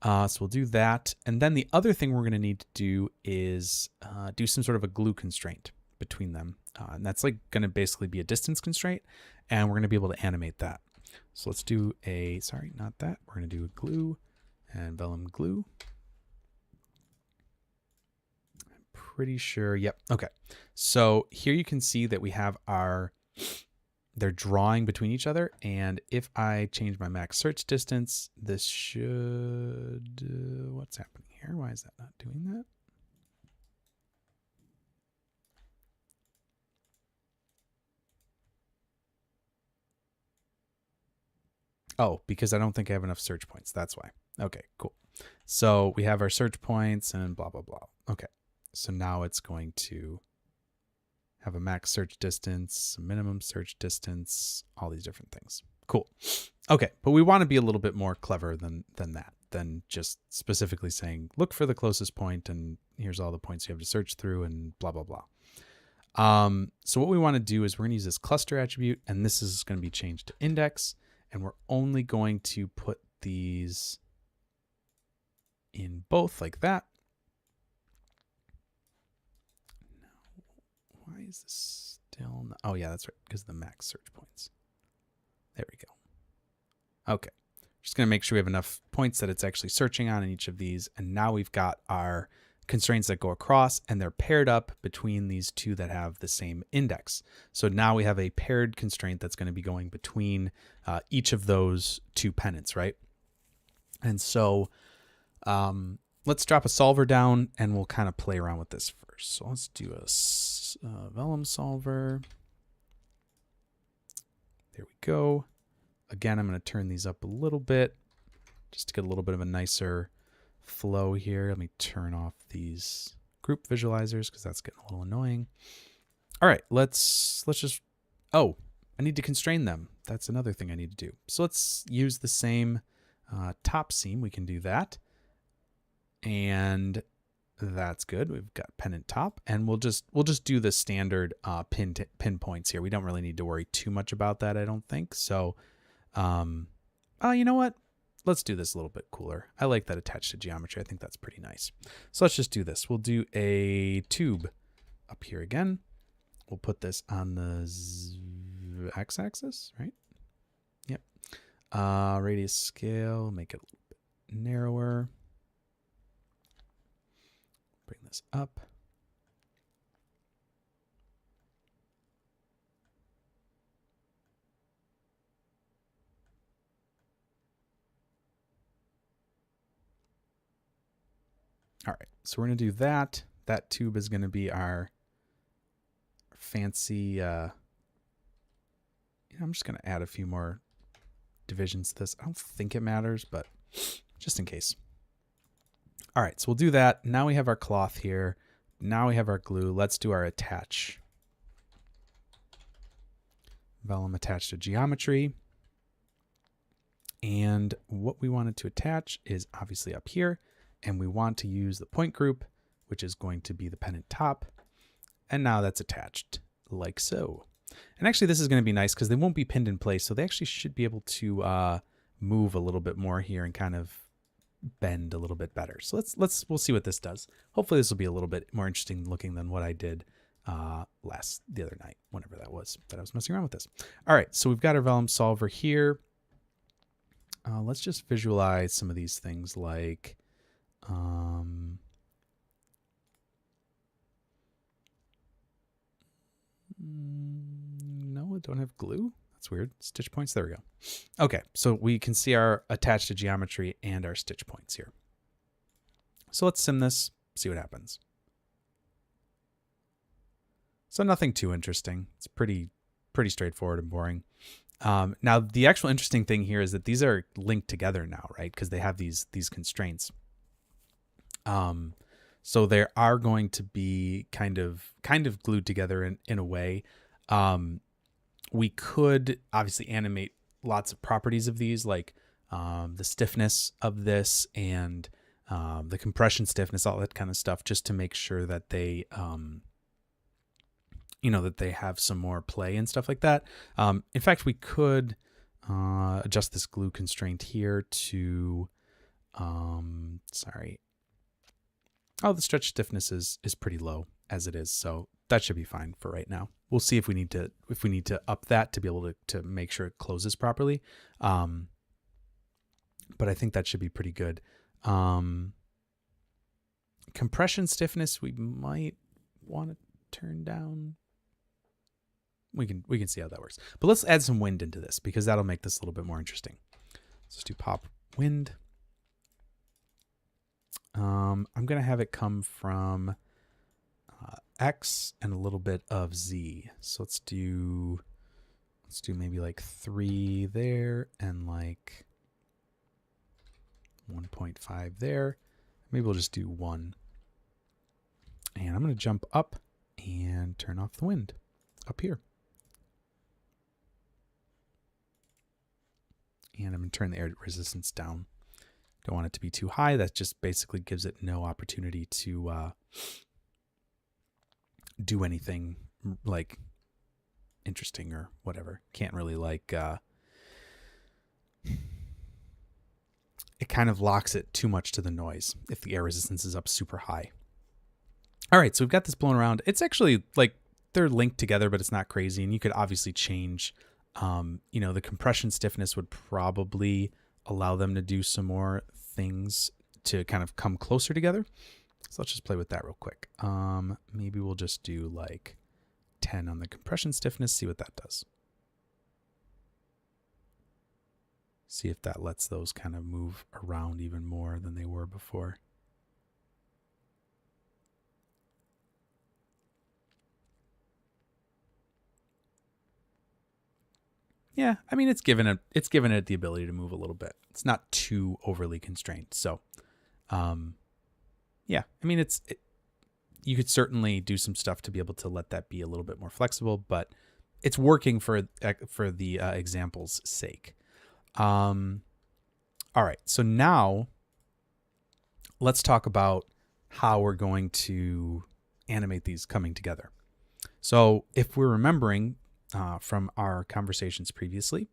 So we'll do that. And then the other thing we're going to need to do is do some sort of a glue constraint between them. And that's like going to basically be a distance constraint. And we're going to be able to animate that. So let's do a, sorry, not that. We're going to do a glue and Vellum glue. I'm pretty sure. Yep. Okay. So here you can see that we have our, they're drawing between each other. And if I change my max search distance, this should, what's happening here? Why is that not doing that? Oh, because I don't think I have enough search points. That's why. Okay, cool. So we have our search points and blah, blah, blah. Okay. So now it's going to have a max search distance, a minimum search distance, all these different things. Cool. Okay, but we want to be a little bit more clever than that, than just specifically saying, look for the closest point and here's all the points you have to search through and blah, blah, blah. So what we want to do is we're going to use this cluster attribute, and this is going to be changed to index, and we're only going to put these in both like that. Why is this still not? Oh yeah, that's right, because of the max search points. There we go. Okay, just gonna make sure we have enough points that it's actually searching on in each of these. And now we've got our constraints that go across and they're paired up between these two that have the same index. So now we have a paired constraint that's going to be going between each of those two pennants, right? And so let's drop a solver down and we'll kind of play around with this first. So let's do a Vellum solver. There we go. Again, I'm going to turn these up a little bit just to get a little bit of a nicer flow here. Let me turn off these group visualizers because that's getting a little annoying. All right, let's just, oh, I need to constrain them. That's another thing I need to do. So let's use the same top seam. We can do that. And that's good. We've got pennant top, and we'll just do the standard pin points here. We don't really need to worry too much about that, I don't think. So, you know what? Let's do this a little bit cooler. I like that attached to geometry. I think that's pretty nice. So let's just do this. We'll do a tube up here again. We'll put this on the x-axis, right? Yep. Radius scale, make it a little bit narrower. Bring this up. All right, so we're going to do that. That tube is going to be our fancy, I'm just going to add a few more divisions to this. I don't think it matters, but just in case. All right, so we'll do that. Now we have our cloth here. Now we have our glue. Let's do our attach. Vellum attached to geometry. And what we wanted to attach is obviously up here. And we want to use the point group, which is going to be the pennant top. And now that's attached like so. And actually this is going to be nice because they won't be pinned in place. So they actually should be able to move a little bit more here and kind of bend a little bit better. So we'll see what this does. Hopefully this will be a little bit more interesting looking than what I did the other night, whenever that was, that I was messing around with this. All right, so we've got our Vellum solver here. Let's just visualize some of these things like, no, I don't have glue. That's weird. Stitch points. There we go. Okay, so we can see our attached to geometry and our stitch points here. So let's sim this, see what happens. So nothing too interesting. It's pretty straightforward and boring. Now the actual interesting thing here is that these are linked together now, right? Because they have these constraints. So they are going to be kind of glued together in a way. We could obviously animate lots of properties of these, like the stiffness of this and the compression stiffness, all that kind of stuff, just to make sure that they, that they have some more play and stuff like that. In fact, we could adjust this glue constraint here to, the stretch stiffness is pretty low as it is, so that should be fine for right now. We'll see if we need to up that to be able to make sure it closes properly. But I think that should be pretty good. Compression stiffness we might want to turn down. We can see how that works. But let's add some wind into this because that'll make this a little bit more interesting. Let's do pop wind. I'm going to have it come from X and a little bit of Z. So let's do maybe like 3 there and like 1.5 there. Maybe we'll just do 1. And I'm going to jump up and turn off the wind up here. And I'm going to turn the air resistance down. Don't want it to be too high. That just basically gives it no opportunity to do anything like interesting or whatever. Can't really like, it kind of locks it too much to the noise if the air resistance is up super high. All right, so we've got this blown around. It's actually like they're linked together, but it's not crazy. And you could obviously change, the compression stiffness would probably allow them to do some more things to kind of come closer together. So let's just play with that real quick. Maybe we'll just do like 10 on the compression stiffness, see what that does. See if that lets those kind of move around even more than they were before. Yeah, I mean, it's given it the ability to move a little bit. It's not too overly constrained. So, yeah, I mean, you could certainly do some stuff to be able to let that be a little bit more flexible, but it's working for the example's sake. All right, so now let's talk about how we're going to animate these coming together. So if we're remembering from our conversations previously,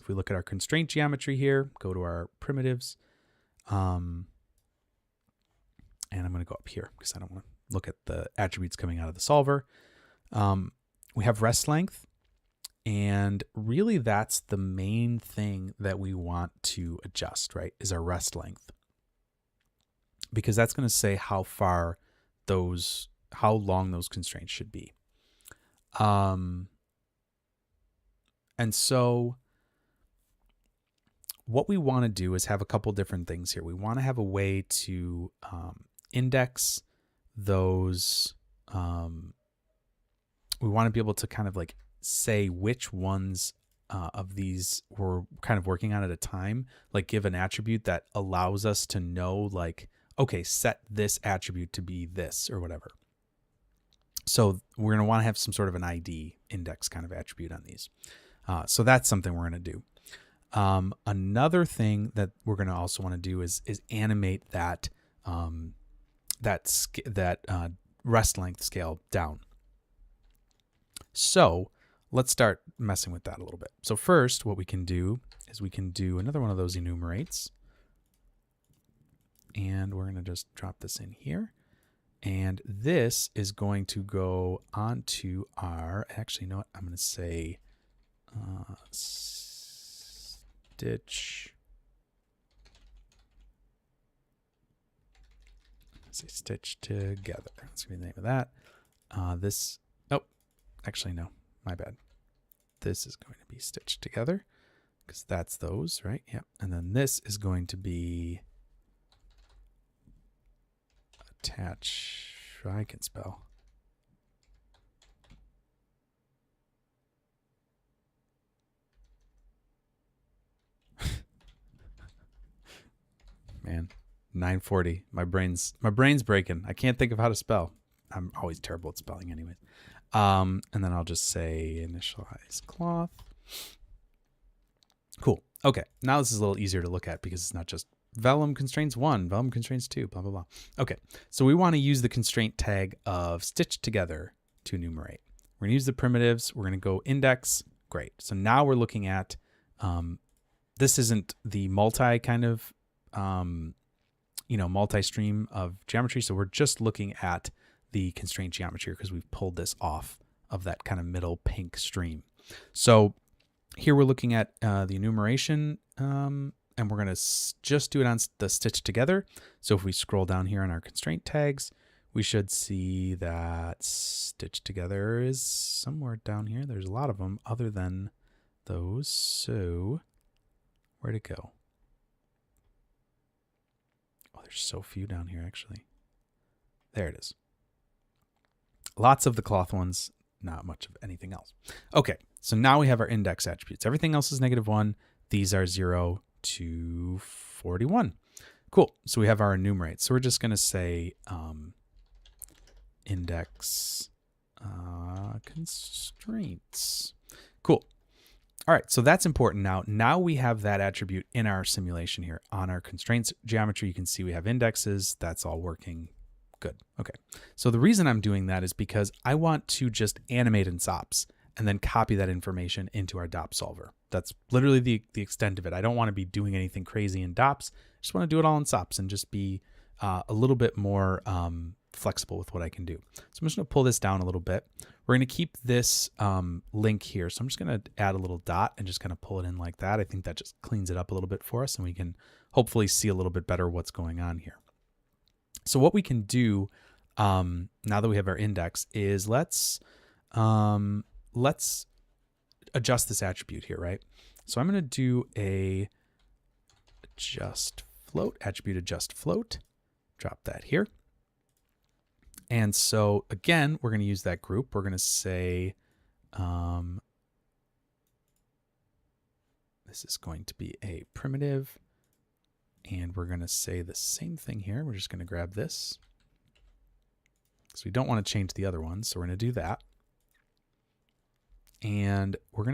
if we look at our constraint geometry here, go to our primitives, and I'm going to go up here because I don't want to look at the attributes coming out of the solver. We have rest length, and really that's the main thing that we want to adjust, right, is our rest length, because that's going to say how long those constraints should be. And so what we want to do is have a couple different things here. We want to have a way to index those. We want to be able to kind of like say which ones of these we're kind of working on at a time, like give an attribute that allows us to know, like, okay, set this attribute to be this or whatever. So we're going to want to have some sort of an ID index kind of attribute on these. So that's something we're going to do. Another thing that we're going to also want to do is animate that rest length scale down. So let's start messing with that a little bit. So first, what we can do is we can do another one of those enumerates, and we're going to just drop this in here. And this is going to go onto our, actually, you know what? I'm going to say stitch. Stitch together. That's going to be the name of that. Actually, no, my bad. This is going to be stitched together because that's those, right? Yep. And then this is going to be attach. I can spell. Man, 940. My brain's breaking. I can't think of how to spell. I'm always terrible at spelling anyways. And then I'll just say initialize cloth. Cool. Okay. Now this is a little easier to look at because it's not just Vellum constraints 1, Vellum constraints 2, blah, blah, blah. Okay. So we want to use the constraint tag of stitch together to enumerate. We're going to use the primitives. We're going to go index. Great. So now we're looking at, this isn't the multi kind of, multi-stream of geometry. So we're just looking at the constraint geometry because we've pulled this off of that kind of middle pink stream. So here we're looking at the enumeration, and we're going to just do it on the stitch together. So if we scroll down here on our constraint tags, we should see that stitch together is somewhere down here. There's a lot of them other than those. So where'd it go? Oh, there's so few down here, actually. There it is. Lots of the cloth ones, not much of anything else. Okay, so now we have our index attributes. Everything else is -1. These are 0 to 41. Cool. So we have our enumerate. So we're just going to say index constraints. Cool. All right, so that's important now. Now we have that attribute in our simulation here. On our constraints geometry, you can see we have indexes. That's all working good. Okay, so the reason I'm doing that is because I want to just animate in SOPs and then copy that information into our DOP solver. That's literally the extent of it. I don't want to be doing anything crazy in DOPs. I just want to do it all in SOPs and just be a little bit more flexible with what I can do. So I'm just going to pull this down a little bit. We're going to keep this link here. So I'm just going to add a little dot and just kind of pull it in like that. I think that just cleans it up a little bit for us and we can hopefully see a little bit better what's going on here. So what we can do now that we have our index is let's adjust this attribute here, right? So I'm going to do a adjust float, attribute adjust float, drop that here. And so again, we're going to use that group. We're going to say, this is going to be a primitive, and we're going to say the same thing here. We're just going to grab this because we don't want to change the other one. So we're going to do that. And we're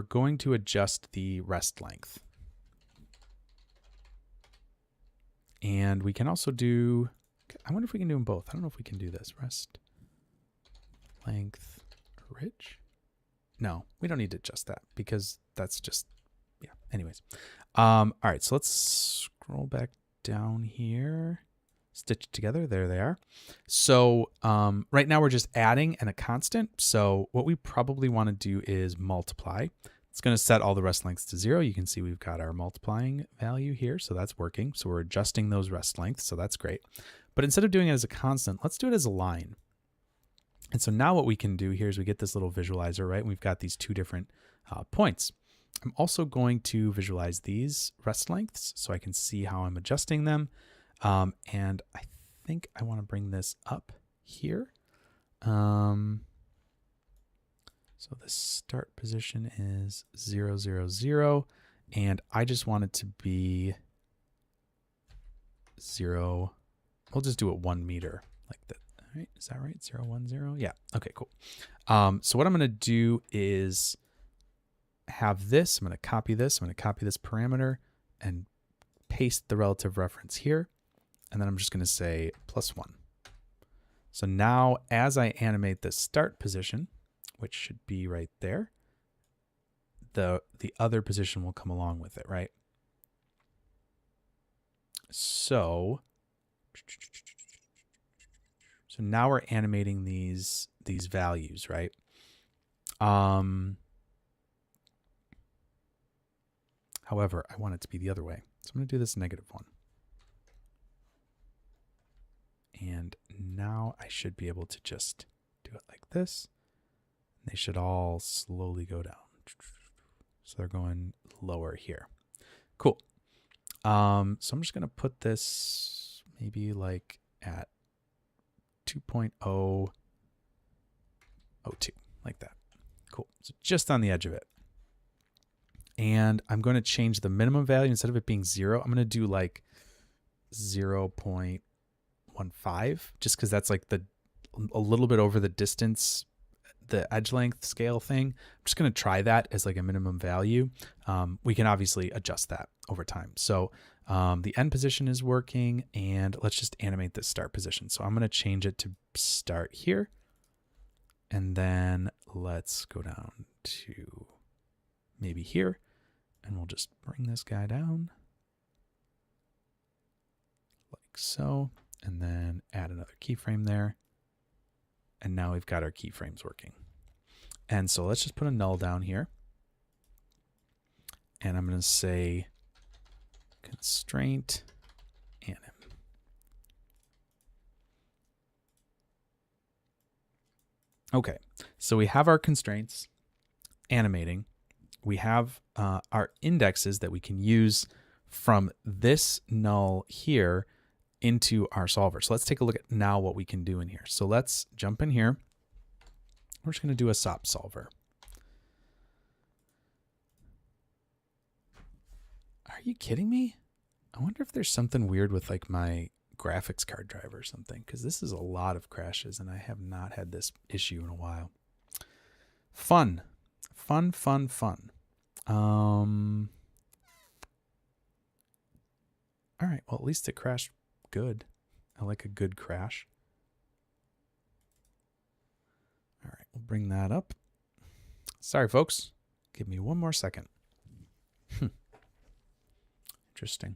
going to adjust the rest length. And we can also do, I wonder if we can do them both. I don't know if we can do this. Rest length ridge. No, we don't need to adjust that because that's just, yeah. Anyways. All right, so let's scroll back down here. Stitch together. There they are. So right now we're just adding and a constant. So what we probably want to do is multiply. It's going to set all the rest lengths to 0. You can see we've got our multiplying value here. So that's working. So we're adjusting those rest lengths. So that's great. But instead of doing it as a constant, let's do it as a line. And so now what we can do here is we get this little visualizer, right? And we've got these two different points. I'm also going to visualize these rest lengths so I can see how I'm adjusting them. And I think I want to bring this up here. So the start position is 0, 0, 0. And I just want it to be 0. We'll just do it 1 meter like that. All right. Is that right? 0, 1, 0. Yeah. Okay, cool. So what I'm going to do is have this. I'm going to copy this. I'm going to copy this parameter and paste the relative reference here. And then I'm just going to say +1. So now as I animate the start position, which should be right there, the other position will come along with it, right? So now we're animating these values, right? However, I want it to be the other way. So I'm going to do this -1. And now I should be able to just do it like this. They should all slowly go down. So they're going lower here. Cool. So I'm just going to put this maybe like at 2.002, like that. Cool. So just on the edge of it. And I'm going to change the minimum value. Instead of it being 0, I'm going to do like 0.15, just because that's like a little bit over the distance, the edge length scale thing. I'm just going to try that as like a minimum value. We can obviously adjust that over time. So the end position is working, and let's just animate this start position. So I'm going to change it to start here. And then let's go down to maybe here, and we'll just bring this guy down like so, and then add another keyframe there. And now we've got our keyframes working. And so let's just put a null down here. And I'm going to say constraint anim. Okay, so we have our constraints animating. We have our indexes that we can use from this null here into our solver. So let's take a look at now what we can do in here. So let's jump in here. We're just going to do a SOP solver. Are you kidding me? I wonder if there's something weird with like my graphics card driver or something, because this is a lot of crashes and I have not had this issue in a while. Fun. All right, well, at least it crashed good. I like a good crash. All right, we'll bring that up. Sorry, folks. Give me one more second. Interesting.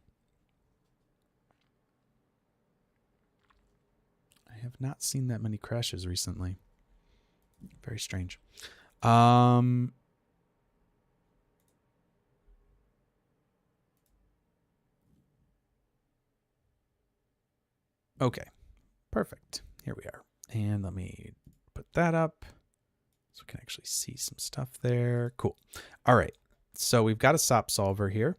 I have not seen that many crashes recently. Very strange. Okay, perfect. Here we are. And let me put that up so we can actually see some stuff there. Cool. All right. So we've got a SOP solver here,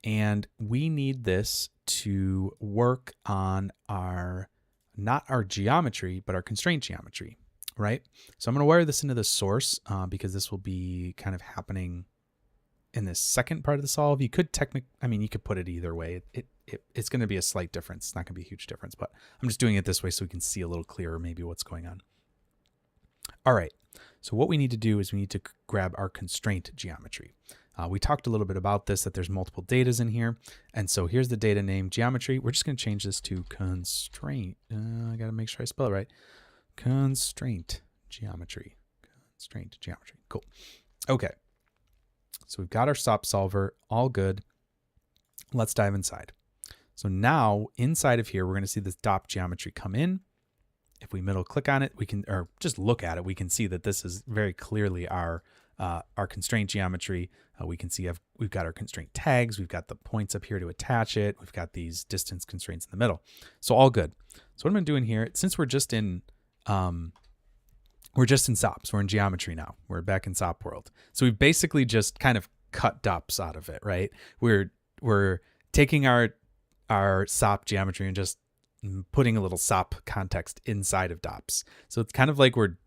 and we need this to work on our, not our geometry, but our constraint geometry, right? So I'm going to wire this into the source because this will be kind of happening in this second part of the solve. You could you could put it either way. It's going to be a slight difference. It's not going to be a huge difference, but I'm just doing it this way so we can see a little clearer maybe what's going on. All right. So what we need to do is we need to grab our constraint geometry. We talked a little bit about this, that there's multiple datas in here. And so here's the data name geometry. We're just going to change this to constraint. I got to make sure I spell it right. Constraint geometry. Constraint geometry. Cool. Okay. So we've got our SOP solver, all good. Let's dive inside. So now inside of here, we're going to see this DOP geometry come in. If we middle click on it, we can, or just look at it, we can see that this is very clearly our constraint geometry. We can see we've got our constraint tags. We've got the points up here to attach it. We've got these distance constraints in the middle. So all good. So what I'm going to do in here, since we're just in SOPs, we're in geometry now. We're back in SOP world. So we've basically just kind of cut DOPs out of it, right? We're taking our SOP geometry and just putting a little SOP context inside of DOPs. So it's kind of like we're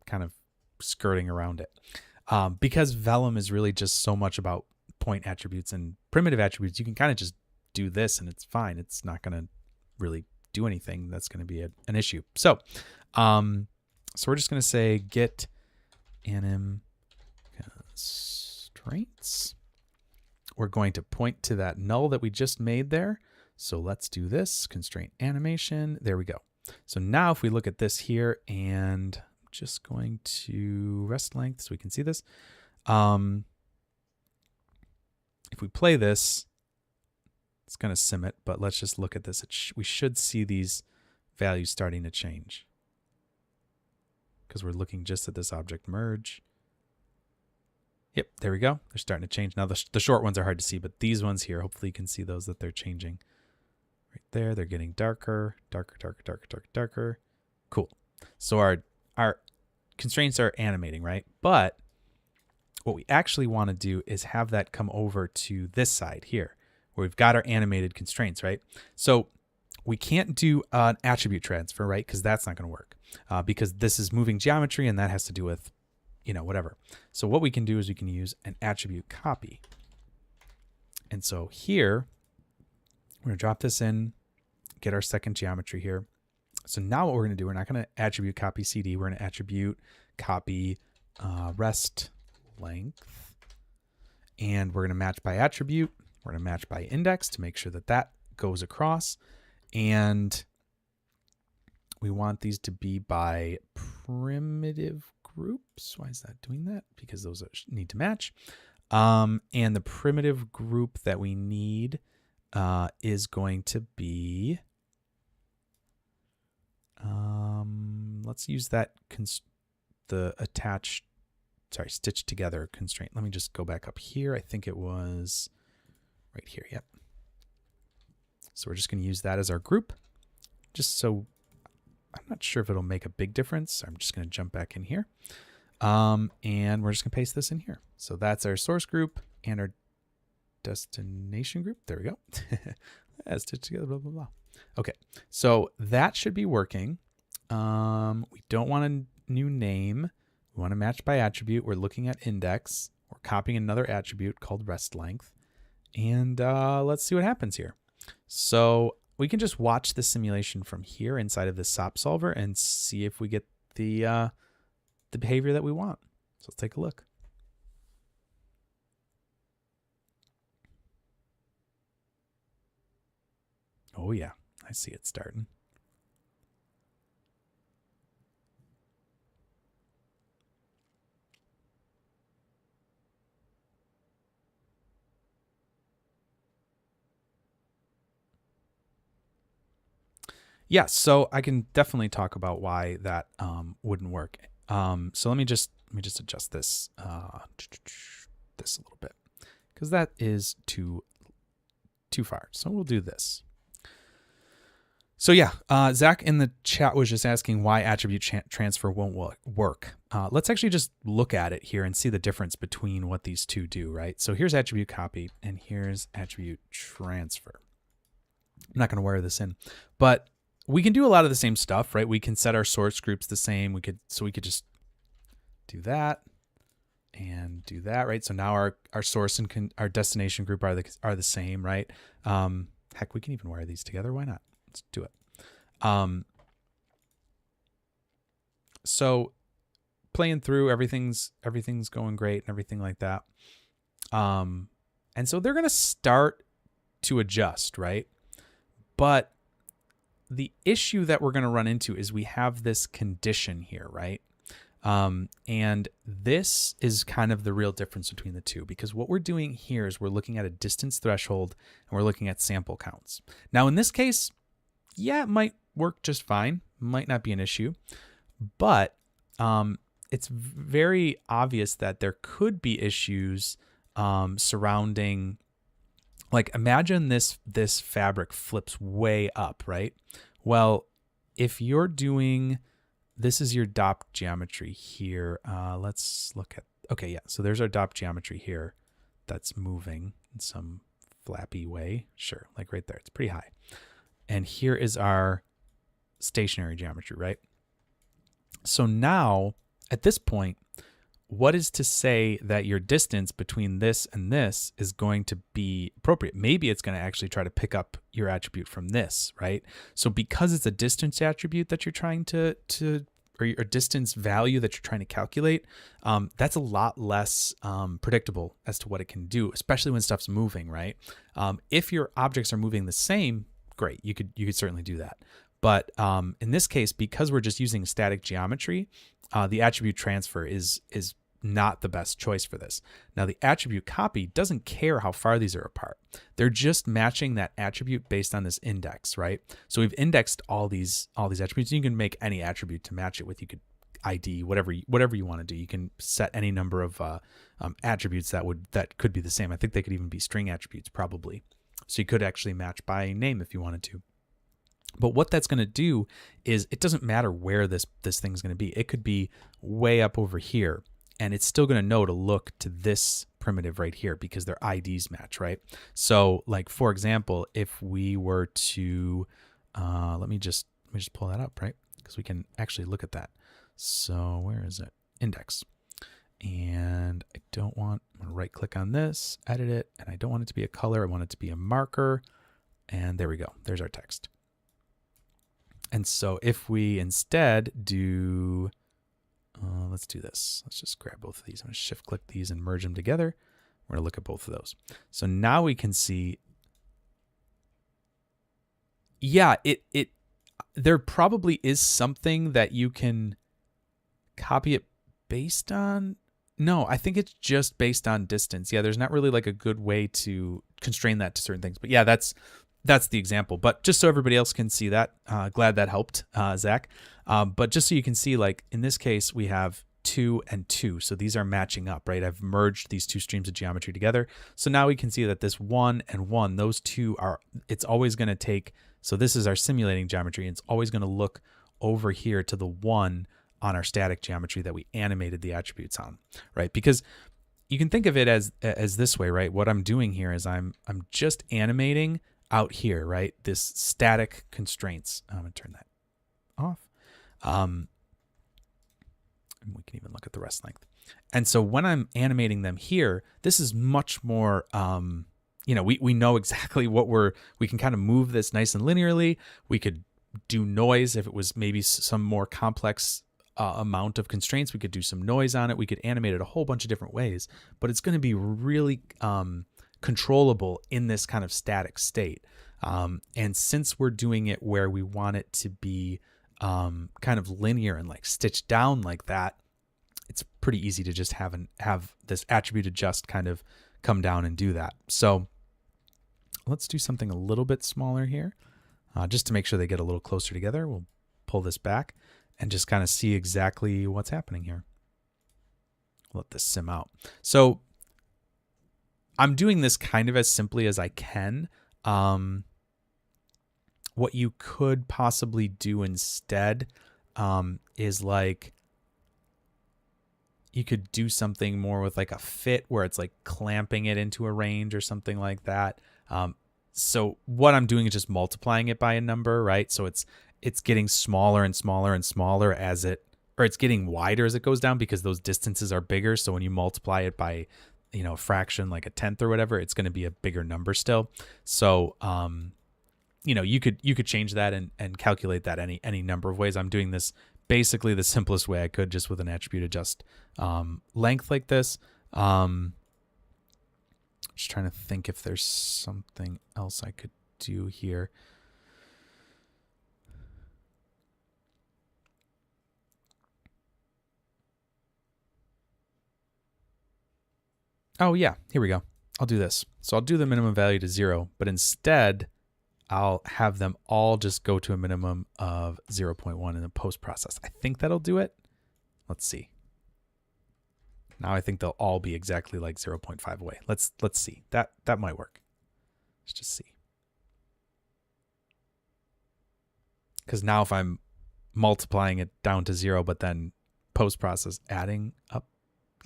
kind of skirting around it. Because Vellum is really just so much about point attributes and primitive attributes, you can kind of just do this and it's fine. It's not going to really do anything that's going to be an issue. So we're just going to say get anim constraints. We're going to point to that null that we just made there. So let's do this, constraint animation. There we go. So now if we look at this here, and I'm just going to rest length so we can see this. If we play this, it's going to sim it, but let's just look at this. We should see these values starting to change because we're looking just at this object merge. Yep, there we go. They're starting to change. Now the short ones are hard to see, but these ones here, hopefully you can see those that they're changing. Right there, they're getting darker, darker, darker, darker, darker, darker. Cool. So our constraints are animating, right? But what we actually want to do is have that come over to this side here, where we've got our animated constraints, right? So we can't do an attribute transfer, right? Because that's not going to work because this is moving geometry and that has to do with, whatever. So what we can do is we can use an attribute copy. And so here We're going to drop this in, get our second geometry here. So now what we're going to do, we're not going to attribute copy CD. We're going to attribute copy rest length. And we're going to match by attribute. We're going to match by index to make sure that that goes across. And we want these to be by primitive groups. Why is that doing that? Because those need to match. And the primitive group that we need is going to be, let's use that stitch together constraint. Let me just go back up here. I think it was right here. Yep. So we're just going to use that as our group, just so I'm not sure if it'll make a big difference. I'm just going to jump back in here. And we're just going to paste this in here. So that's our source group and our destination group. There we go. Stitch together, blah, blah, blah. Okay, so that should be working. We don't want a new name. We want to match by attribute. We're looking at index. We're copying another attribute called rest length. And let's see what happens here. So we can just watch the simulation from here inside of the SOP solver and see if we get the behavior that we want. So let's take a look. Oh yeah, I see it starting. Yeah, so I can definitely talk about why that wouldn't work. So let me just adjust this this a little bit, because that is too far. So we'll do this. So yeah, Zach in the chat was just asking why attribute transfer won't work. Let's actually just look at it here and see the difference between what these two do, right? So here's attribute copy and here's attribute transfer. I'm not going to wire this in, but we can do a lot of the same stuff, right? We can set our source groups the same. We could just do that and do that, right? So now our source and our destination group are the same, right? Heck, we can even wire these together. Why not? Let's do it. So playing through, everything's going great and everything like that. And so they're going to start to adjust, right? But the issue that we're going to run into is we have this condition here, right? And this is kind of the real difference between the two, because what we're doing here is we're looking at a distance threshold and we're looking at sample counts. Now, in this case, yeah, it might work just fine. Might not be an issue, but it's very obvious that there could be issues surrounding, like, imagine this fabric flips way up, right? Well, if you're doing, this is your DOP geometry here. Let's look at, okay, yeah. So there's our DOP geometry here that's moving in some flappy way. Sure, like right there. It's pretty high. And here is our stationary geometry, right? So now, at this point, what is to say that your distance between this and this is going to be appropriate? Maybe it's going to actually try to pick up your attribute from this, right? So because it's a distance attribute that you're trying to or your distance value that you're trying to calculate, that's a lot less predictable as to what it can do, especially when stuff's moving, right? If your objects are moving the same, great, you could certainly do that. But in this case, because we're just using static geometry, the attribute transfer is not the best choice for this. Now, the attribute copy doesn't care how far these are apart. They're just matching that attribute based on this index, right? So we've indexed all these attributes. You can make any attribute to match it with. You could ID whatever you want to do. You can set any number of attributes that could be the same. I think they could even be string attributes probably. So you could actually match by name if you wanted to. But what that's going to do is it doesn't matter where this thing's going to be. It could be way up over here, and it's still going to know to look to this primitive right here because their IDs match, right? So, like, for example, if we were to, let me just pull that up, right? Because we can actually look at that. So where is it? Index. And I'm going to right click on this, edit it, and I don't want it to be a color. I want it to be a marker. And there we go. There's our text. And so if we instead do, let's do this. Let's just grab both of these. I'm going to shift click these and merge them together. We're going to look at both of those. So now we can see, yeah, there probably is something that you can copy it based on. No, I think it's just based on distance. Yeah, there's not really like a good way to constrain that to certain things. But yeah, that's the example. But just so everybody else can see that, glad that helped, Zach. But just so you can see, like in this case, we have 2 and 2. So these are matching up, right? I've merged these two streams of geometry together. So now we can see that this 1 and 1, those two are, it's always going to take, so this is our simulating geometry, and it's always going to look over here to the 1 on our static geometry that we animated the attributes on, right? Because you can think of it as this way, right? What I'm doing here is I'm just animating out here, right? This static constraints. I'm going to turn that off. And we can even look at the rest length. And so when I'm animating them here, this is much more, we know exactly what we can kind of move this nice and linearly. We could do noise if it was maybe some more complex amount of constraints. We could do some noise on it. We could animate it a whole bunch of different ways, but it's going to be really controllable in this kind of static state. And since we're doing it where we want it to be kind of linear and like stitched down like that, it's pretty easy to just have this attribute adjust kind of come down and do that. So let's do something a little bit smaller here, just to make sure they get a little closer together. We'll pull this back and just kind of see exactly what's happening here. Let this sim out. So I'm doing this kind of as simply as I can. What you could possibly do instead is like, you could do something more with like a fit where it's like clamping it into a range or something like that. So what I'm doing is just multiplying it by a number, right? So it's getting smaller and smaller and smaller it's getting wider as it goes down because those distances are bigger. So when you multiply it by, a fraction, like a tenth or whatever, it's going to be a bigger number still. So, you could change that and calculate that any number of ways. I'm doing this basically the simplest way I could, just with an attribute adjust length like this. Just trying to think if there's something else I could do here. Oh yeah, here we go. I'll do this. So I'll do the minimum value to 0, but instead I'll have them all just go to a minimum of 0.1 in the post process. I think that'll do it. Let's see. Now I think they'll all be exactly like 0.5 away. Let's see. That might work. Let's just see. Because now if I'm multiplying it down to 0, but then post process adding up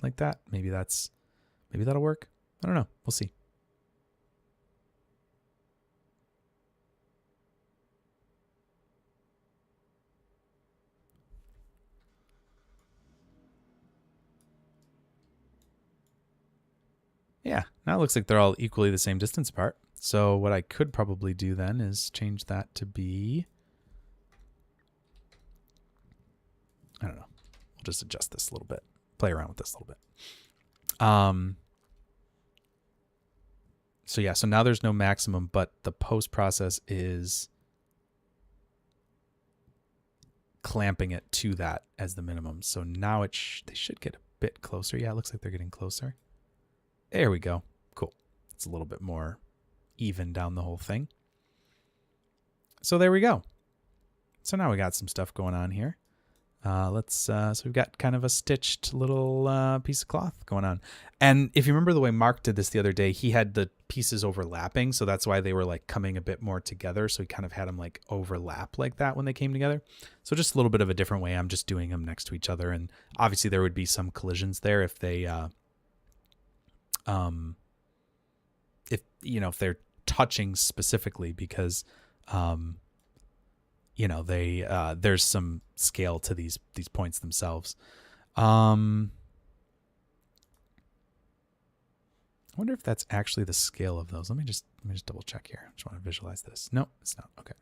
like that, maybe that'll work. I don't know. We'll see. Yeah, now it looks like they're all equally the same distance apart. So what I could probably do then is change that to be, I don't know. We'll just adjust this a little bit, play around with this a little bit. So yeah, so now there's no maximum, but the post process is clamping it to that as the minimum. So now they should get a bit closer. Yeah, it looks like they're getting closer. There we go. Cool. It's a little bit more even down the whole thing. So there we go. So now we got some stuff going on here. So we've got kind of a stitched little piece of cloth going on. And if you remember the way Mark did this the other day, he had the pieces overlapping. So that's why they were like coming a bit more together. So he kind of had them like overlap like that when they came together. So just a little bit of a different way. I'm just doing them next to each other. And obviously there would be some collisions there if they, if they're touching specifically because, there's some scale to these points themselves. I wonder if that's actually the scale of those. Let me just double check here. I just want to visualize this. No, it's not. Okay.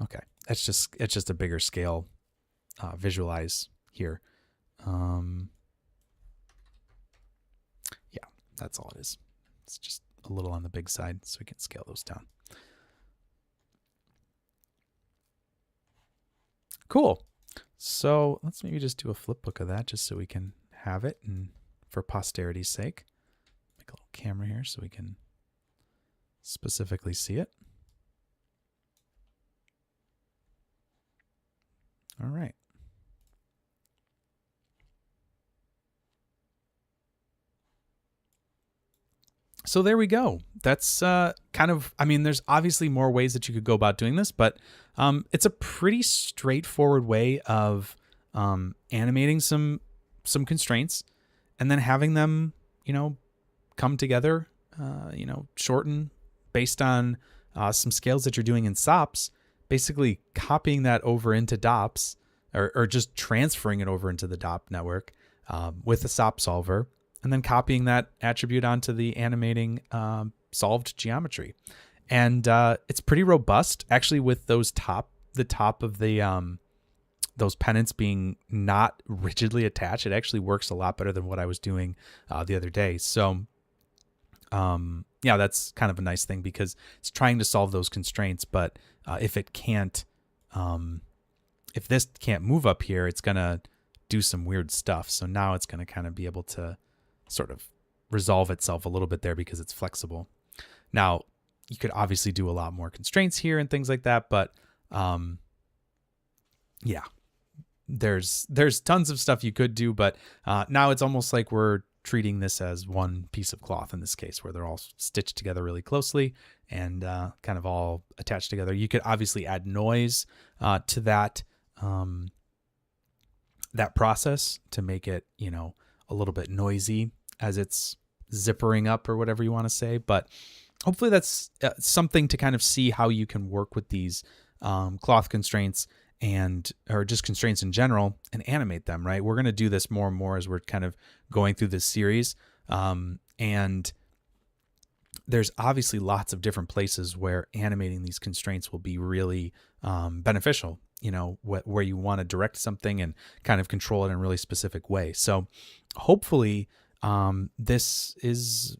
Okay. It's just a bigger scale. Visualize here. Yeah, that's all it is. It's just a little on the big side, so we can scale those down. Cool. So let's maybe just do a flip book of that just so we can have it and for posterity's sake. Make a little camera here so we can specifically see it. All right. So there we go. That's kind of, I mean, there's obviously more ways that you could go about doing this, but it's a pretty straightforward way of animating some constraints and then having them, come together, shorten based on some scales that you're doing in SOPs, basically copying that over into DOPs or just transferring it over into the DOP network with a SOP solver, and then copying that attribute onto the animating solved geometry. And it's pretty robust, actually, with the top of the those pennants being not rigidly attached. It actually works a lot better than what I was doing the other day. So yeah, that's kind of a nice thing because it's trying to solve those constraints. But if it can't, if this can't move up here, it's going to do some weird stuff. So now it's going to kind of be able to sort of resolve itself a little bit there because it's flexible. Now, you could obviously do a lot more constraints here and things like that, but yeah, there's tons of stuff you could do, but now it's almost like we're treating this as one piece of cloth in this case, where they're all stitched together really closely and kind of all attached together. You could obviously add noise to that that process to make it, a little bit noisy as it's zippering up or whatever you want to say. But hopefully that's something to kind of see how you can work with these cloth constraints or just constraints in general and animate them, right? We're going to do this more and more as we're kind of going through this series. And there's obviously lots of different places where animating these constraints will be really beneficial, where you want to direct something and kind of control it in a really specific way. So hopefully this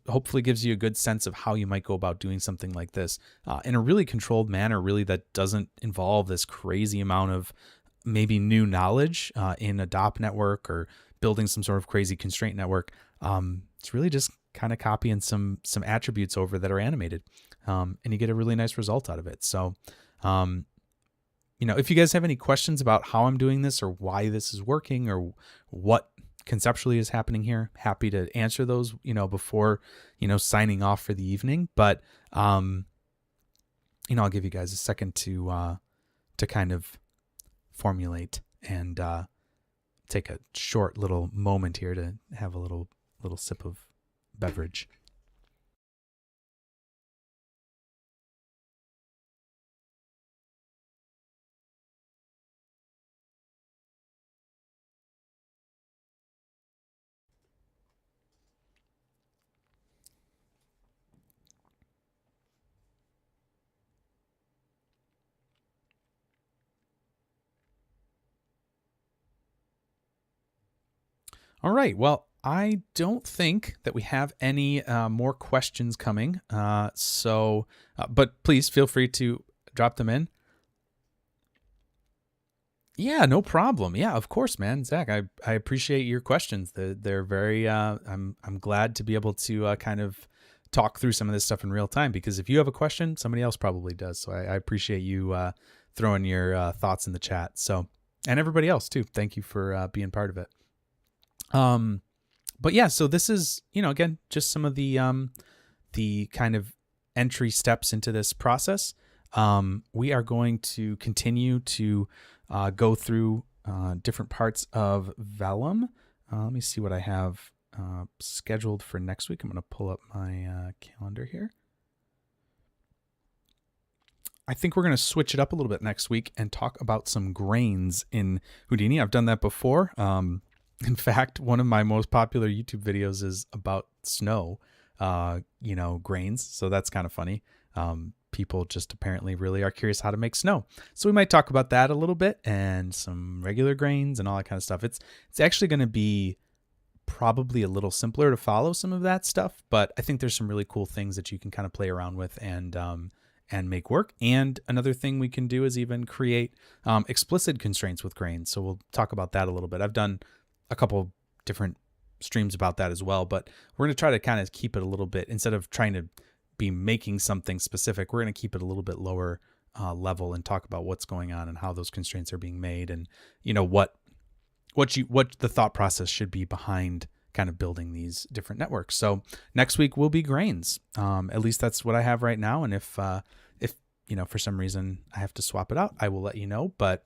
hopefully gives you a good sense of how you might go about doing something like this in a really controlled manner, really, that doesn't involve this crazy amount of maybe new knowledge in a DOP network or building some sort of crazy constraint network. It's really just kind of copying some attributes over that are animated, and you get a really nice result out of it. So, if you guys have any questions about how I'm doing this or why this is working or what conceptually is happening here, happy to answer those, before, signing off for the evening. But, I'll give you guys a second to kind of formulate and take a short little moment here to have a little sip of beverage. All right. Well, I don't think that we have any more questions coming. But please feel free to drop them in. Yeah, no problem. Yeah, of course, man. Zach, I appreciate your questions. They're very, I'm glad to be able to kind of talk through some of this stuff in real time, because if you have a question, somebody else probably does. So I appreciate you throwing your thoughts in the chat. So, and everybody else too. Thank you for being part of it. But yeah, so this is, again, just some of the kind of entry steps into this process. We are going to continue to go through different parts of Vellum. Let me see what I have scheduled for next week. I'm going to pull up my calendar here. I think we're going to switch it up a little bit next week and talk about some grains in Houdini. I've done that before. In fact, one of my most popular YouTube videos is about snow, grains. So that's kind of funny. People just apparently really are curious how to make snow. So we might talk about that a little bit and some regular grains and all that kind of stuff. It's actually going to be probably a little simpler to follow some of that stuff, but I think there's some really cool things that you can kind of play around with and make work. And another thing we can do is even create explicit constraints with grains. So we'll talk about that a little bit. I've done a couple different streams about that as well, but we're going to try to kind of keep it a little bit, instead of trying to be making something specific, we're going to keep it a little bit lower level and talk about what's going on and how those constraints are being made, and what the thought process should be behind kind of building these different networks. So next week will be grains. At least that's what I have right now. And if for some reason I have to swap it out, I will let you know, but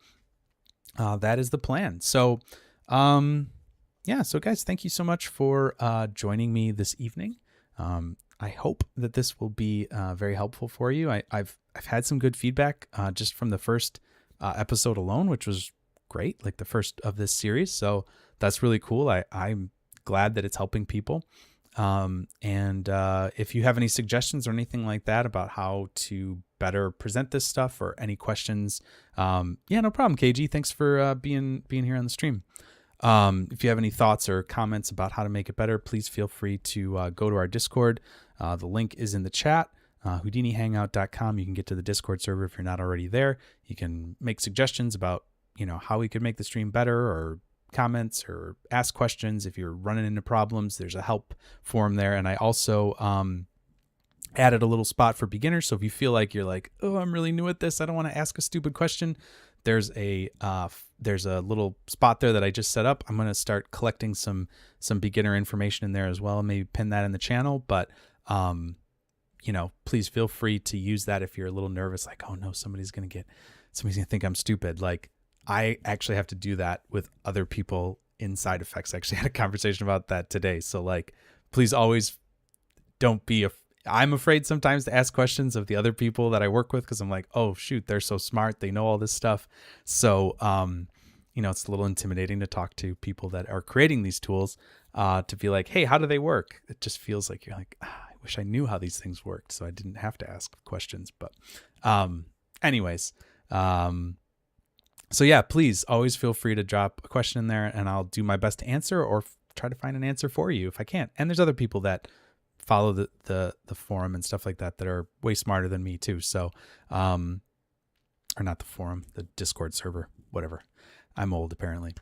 that is the plan. So, so guys, thank you so much for joining me this evening. I hope that this will be very helpful for you. I've had some good feedback just from the first episode alone, which was great, like the first of this series. So that's really cool. I'm glad that it's helping people. And if you have any suggestions or anything like that about how to better present this stuff, or any questions, no problem, KG. Thanks for being here on the stream. If you have any thoughts or comments about how to make it better, please feel free to go to our Discord. The link is in the chat, HoudiniHangout.com. You can get to the Discord server if you're not already there. You can make suggestions about, how we could make the stream better, or comments, or ask questions. If you're running into problems, there's a help forum there. And I also added a little spot for beginners. So if you feel like you're like, oh, I'm really new at this, I don't want to ask a stupid question, there's a little spot there that I just set up. I'm going to start collecting some beginner information in there as well, and maybe pin that in the channel. But, please feel free to use that if you're a little nervous, like, oh no, somebody's going to think I'm stupid. Like, I actually have to do that with other people in side effects. I actually had a conversation about that today. So like, please always don't be I'm afraid sometimes to ask questions of the other people that I work with, because I'm like, oh shoot, they're so smart, they know all this stuff. So it's a little intimidating to talk to people that are creating these tools, to be like, hey, how do they work? It just feels like you're like, I wish I knew how these things worked, so I didn't have to ask questions. But anyways, so yeah, please always feel free to drop a question in there, and I'll do my best to answer, or try to find an answer for you if I can't. And there's other people that follow the forum and stuff like that are way smarter than me too. So, or not the forum, the Discord server, whatever. I'm old apparently.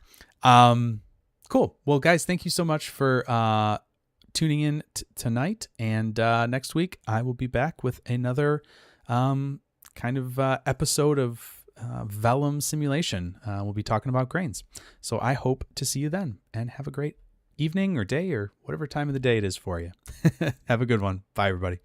Cool. Well, guys, thank you so much for tuning in tonight. And next week I will be back with another episode of Vellum simulation. We'll be talking about grains. So I hope to see you then, and have a great evening or day, or whatever time of the day it is for you. Have a good one. Bye, everybody.